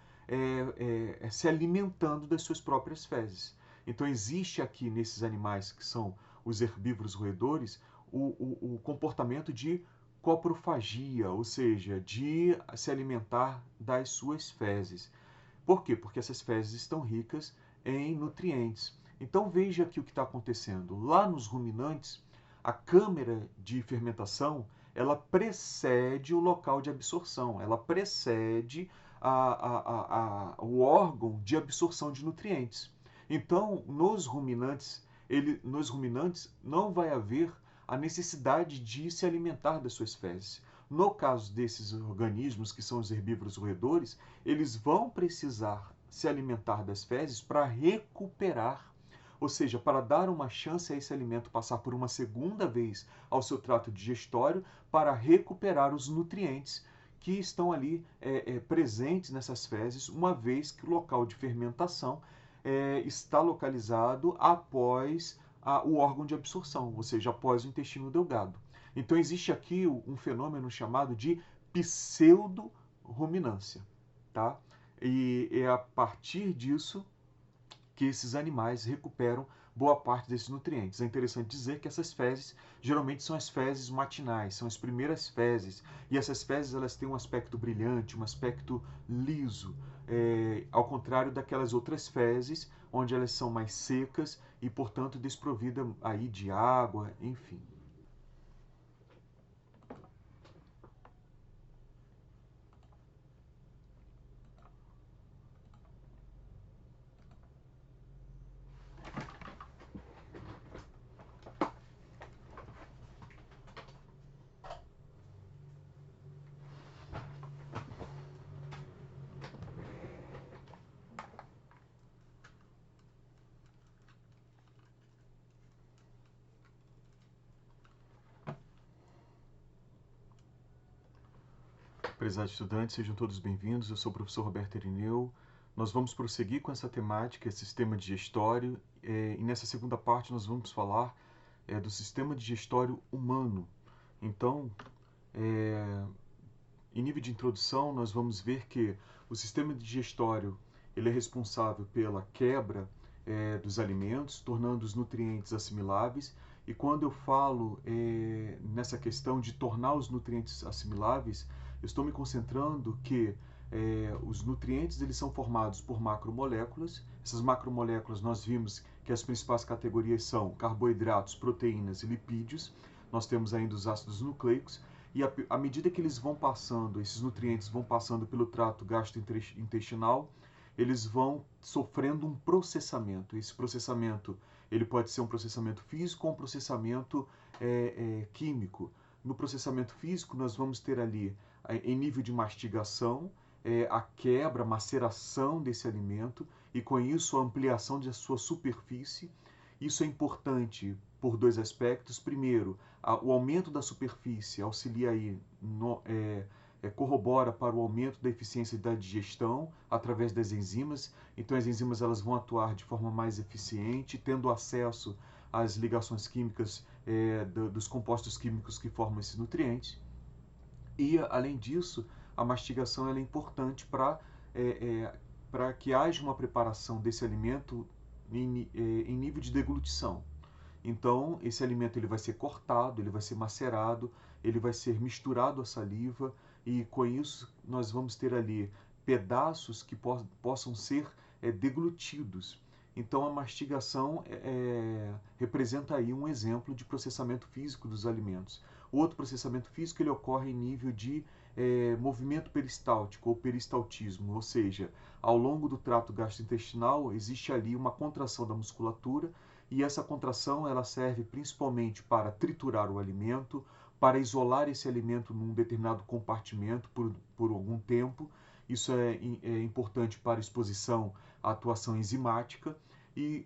se alimentando das suas próprias fezes. Então, existe aqui nesses animais que são os herbívoros roedores o comportamento de coprofagia, ou seja, de se alimentar das suas fezes. Por quê? Porque essas fezes estão ricas em nutrientes. Então veja aqui o que está acontecendo. Lá nos ruminantes, a câmara de fermentação ela precede o local de absorção, ela precede o órgão de absorção de nutrientes. Então, nos ruminantes não vai haver a necessidade de se alimentar das suas fezes. No caso desses organismos, que são os herbívoros roedores, eles vão precisar se alimentar das fezes para recuperar, ou seja, para dar uma chance a esse alimento passar por uma segunda vez ao seu trato digestório para recuperar os nutrientes que estão ali presentes nessas fezes, uma vez que o local de fermentação está localizado após o órgão de absorção, ou seja, após o intestino delgado. Então existe aqui um fenômeno chamado de pseudo-ruminância, tá? E é a partir disso que esses animais recuperam boa parte desses nutrientes. É interessante dizer que essas fezes geralmente são as fezes matinais, são as primeiras fezes, e essas fezes elas têm um aspecto brilhante, um aspecto liso, ao contrário daquelas outras fezes onde elas são mais secas e, portanto, desprovidas aí de água, enfim. Prezados estudantes, sejam todos bem-vindos. Eu sou o professor Roberto Irineu. Nós vamos prosseguir com essa temática, sistema digestório, e nessa segunda parte nós vamos falar do sistema digestório humano. Então, em nível de introdução, nós vamos ver que o sistema digestório ele é responsável pela quebra dos alimentos, tornando os nutrientes assimiláveis. E quando eu falo nessa questão de tornar os nutrientes assimiláveis, eu estou me concentrando que os nutrientes eles são formados por macromoléculas. Essas macromoléculas nós vimos que as principais categorias são carboidratos, proteínas e lipídios. Nós temos ainda os ácidos nucleicos. E à medida que eles vão passando, esses nutrientes vão passando pelo trato gastrointestinal, eles vão sofrendo um processamento. Esse processamento ele pode ser um processamento físico ou um processamento químico. No processamento físico, nós vamos ter ali, em nível de mastigação, a quebra, a maceração desse alimento e, com isso, a ampliação da sua superfície. Isso é importante por dois aspectos. Primeiro, o aumento da superfície auxilia aí, corrobora para o aumento da eficiência da digestão através das enzimas. Então, as enzimas elas vão atuar de forma mais eficiente, tendo acesso às ligações químicas dos compostos químicos que formam esses nutrientes. E, além disso, a mastigação ela é importante para que haja uma preparação desse alimento em nível de deglutição. Então, esse alimento ele vai ser cortado, ele vai ser macerado, ele vai ser misturado à saliva e, com isso, nós vamos ter ali pedaços que possam ser deglutidos. Então a mastigação representa aí um exemplo de processamento físico dos alimentos. O outro processamento físico ele ocorre em nível de movimento peristáltico ou peristaltismo, ou seja, ao longo do trato gastrointestinal existe ali uma contração da musculatura e essa contração ela serve principalmente para triturar o alimento, para isolar esse alimento num determinado compartimento por algum tempo. Isso é importante para exposição à atuação enzimática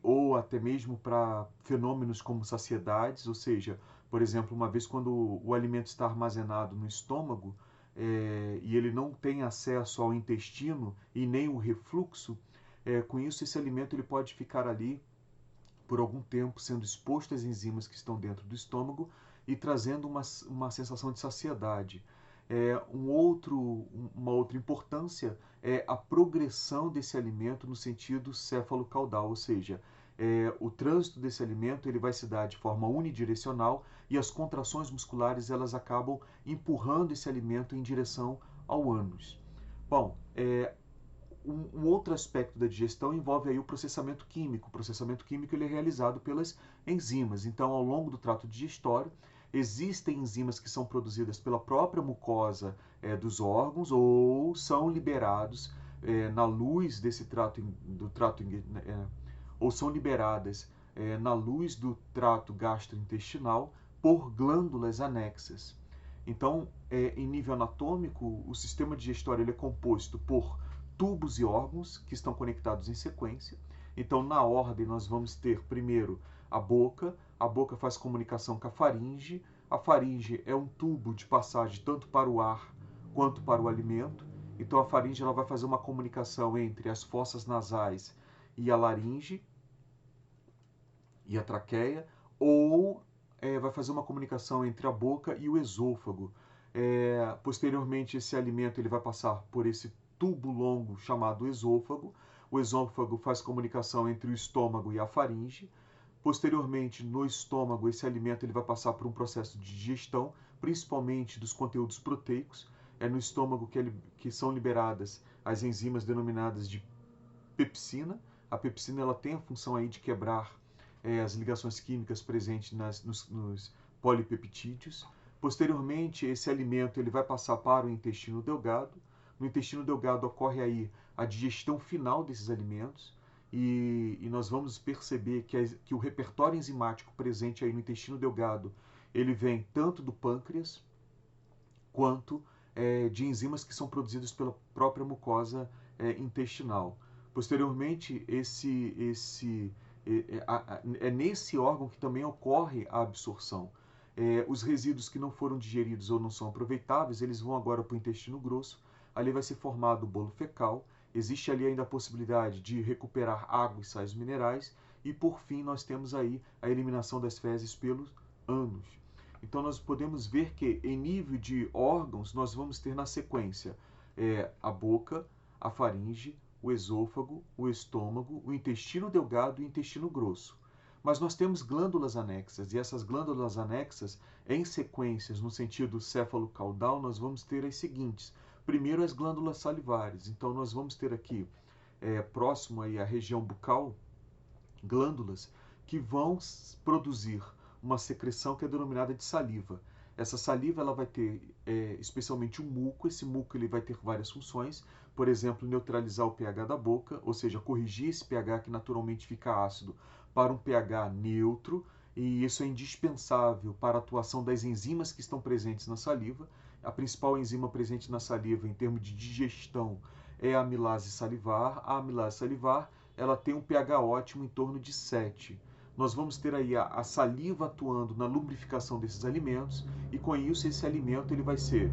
ou até mesmo para fenômenos como saciedades, ou seja, por exemplo, uma vez quando o alimento está armazenado no estômago e ele não tem acesso ao intestino e nem o refluxo, com isso esse alimento ele pode ficar ali por algum tempo sendo exposto às enzimas que estão dentro do estômago e trazendo uma sensação de saciedade. Uma outra importância é a progressão desse alimento no sentido céfalo-caudal, ou seja, o trânsito desse alimento ele vai se dar de forma unidirecional e as contrações musculares elas acabam empurrando esse alimento em direção ao ânus. Bom, um outro aspecto da digestão envolve aí o processamento químico. O processamento químico ele é realizado pelas enzimas. Então, ao longo do trato digestório, existem enzimas que são produzidas pela própria mucosa dos órgãos ou são liberados na luz desse ou são liberadas na luz do trato gastrointestinal por glândulas anexas. Então, em nível anatômico, o sistema digestório ele é composto por tubos e órgãos que estão conectados em sequência. Então, na ordem, nós vamos ter primeiro a boca faz comunicação com a faringe é um tubo de passagem tanto para o ar quanto para o alimento. Então, a faringe ela vai fazer uma comunicação entre as fossas nasais e a laringe e a traqueia, ou vai fazer uma comunicação entre a boca e o esôfago. Posteriormente, esse alimento ele vai passar por esse tubo longo chamado esôfago. O esôfago faz comunicação entre o estômago e a faringe. Posteriormente, no estômago, esse alimento ele vai passar por um processo de digestão, principalmente dos conteúdos proteicos. É no estômago que são liberadas as enzimas denominadas de pepsina. A pepsina ela tem a função aí de quebrar as ligações químicas presentes nos polipeptídeos. Posteriormente, esse alimento ele vai passar para o intestino delgado. No intestino delgado ocorre aí a digestão final desses alimentos e nós vamos perceber que o repertório enzimático presente aí no intestino delgado ele vem tanto do pâncreas quanto de enzimas que são produzidas pela própria mucosa intestinal. Posteriormente, é nesse órgão que também ocorre a absorção. Os resíduos que não foram digeridos ou não são aproveitáveis, eles vão agora para o intestino grosso. Ali vai ser formado o bolo fecal. Existe ali ainda a possibilidade de recuperar água e sais minerais. E por fim, nós temos aí a eliminação das fezes pelos ânus. Então nós podemos ver que em nível de órgãos nós vamos ter na sequência a boca, a faringe, o esôfago, o estômago, o intestino delgado e o intestino grosso. Mas nós temos glândulas anexas, e essas glândulas anexas, em sequências, no sentido céfalo-caudal, nós vamos ter as seguintes. Primeiro, as glândulas salivares. Então, nós vamos ter aqui, próximo aí à região bucal, glândulas que vão produzir uma secreção que é denominada de saliva. Essa saliva ela vai ter especialmente um muco. Esse muco ele vai ter várias funções, por exemplo, neutralizar o pH da boca, ou seja, corrigir esse pH que naturalmente fica ácido para um pH neutro, e isso é indispensável para a atuação das enzimas que estão presentes na saliva. A principal enzima presente na saliva em termos de digestão é a amilase salivar. A amilase salivar ela tem um pH ótimo em torno de 7. Nós vamos ter aí a saliva atuando na lubrificação desses alimentos e com isso esse alimento ele vai ser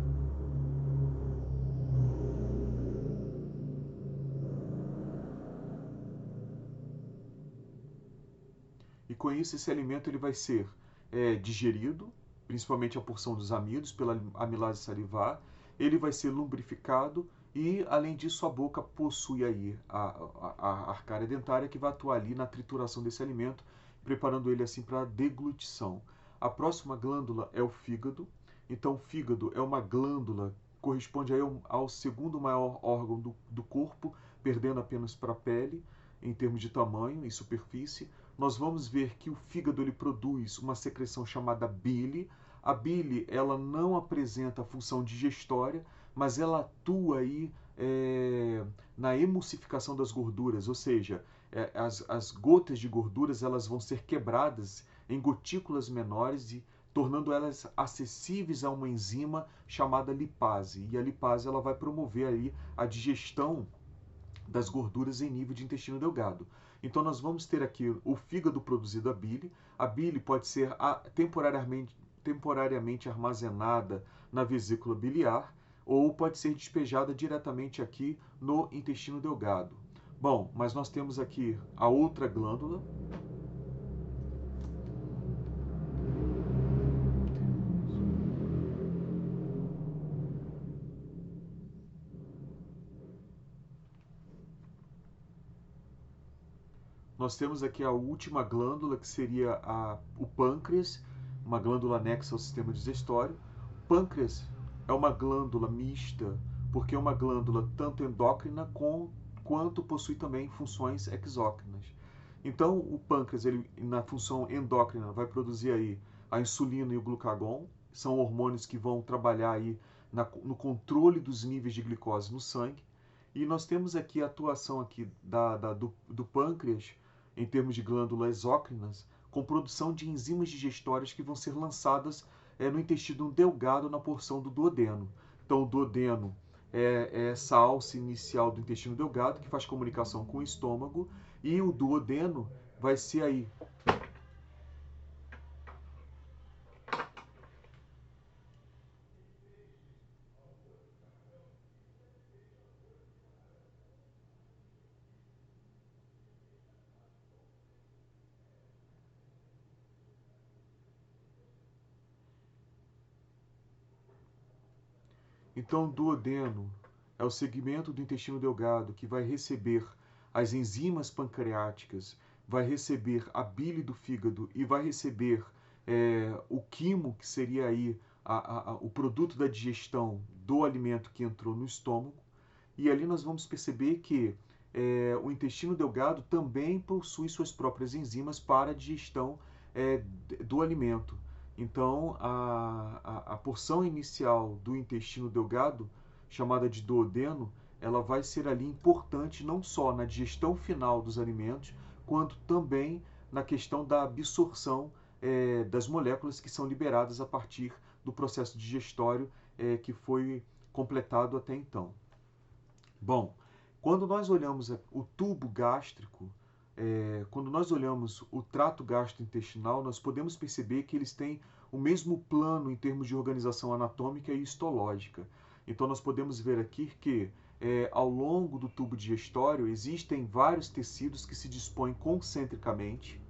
digerido, principalmente a porção dos amidos pela amilase salivar, ele vai ser lubrificado e, além disso, a boca possui aí a arcária dentária que vai atuar ali na trituração desse alimento, preparando ele assim para a deglutição. A próxima glândula é o fígado. Então, o fígado é uma glândula, corresponde aí ao segundo maior órgão do corpo, perdendo apenas para a pele. em termos de tamanho e superfície. Nós vamos ver que o fígado ele produz uma secreção chamada bile. A bile ela não apresenta a função digestória, mas ela atua aí na emulsificação das gorduras, ou seja, as gotas de gorduras elas vão ser quebradas em gotículas menores e tornando elas acessíveis a uma enzima chamada lipase. E a lipase ela vai promover aí a digestão das gorduras em nível de intestino delgado. Então nós vamos ter aqui o fígado produzindo a bile. A bile pode ser temporariamente armazenada na vesícula biliar ou pode ser despejada diretamente aqui no intestino delgado. Bom, mas nós temos aqui a outra glândula. Nós temos aqui a última glândula, que seria o pâncreas, uma glândula anexa ao sistema digestório. O pâncreas é uma glândula mista, porque é uma glândula tanto endócrina quanto possui também funções exócrinas. Então, o pâncreas, ele, na função endócrina, vai produzir aí a insulina e o glucagon, são hormônios que vão trabalhar aí no controle dos níveis de glicose no sangue. E nós temos aqui a atuação aqui do pâncreas, em termos de glândulas exócrinas, com produção de enzimas digestórias que vão ser lançadas no intestino delgado na porção do duodeno. Então, o duodeno é essa alça inicial do intestino delgado que faz comunicação com o estômago, e o duodeno vai ser aí Então, o duodeno é o segmento do intestino delgado que vai receber as enzimas pancreáticas, vai receber a bile do fígado e vai receber o quimo, que seria aí o produto da digestão do alimento que entrou no estômago. E ali nós vamos perceber que o intestino delgado também possui suas próprias enzimas para a digestão do alimento. Então, a porção inicial do intestino delgado, chamada de duodeno, ela vai ser ali importante não só na digestão final dos alimentos, quanto também na questão da absorção das moléculas que são liberadas a partir do processo digestório que foi completado até então. Bom, quando nós olhamos o tubo gástrico, quando nós olhamos o trato gastrointestinal, nós podemos perceber que eles têm o mesmo plano em termos de organização anatômica e histológica. Então nós podemos ver aqui que ao longo do tubo digestório existem vários tecidos que se dispõem concentricamente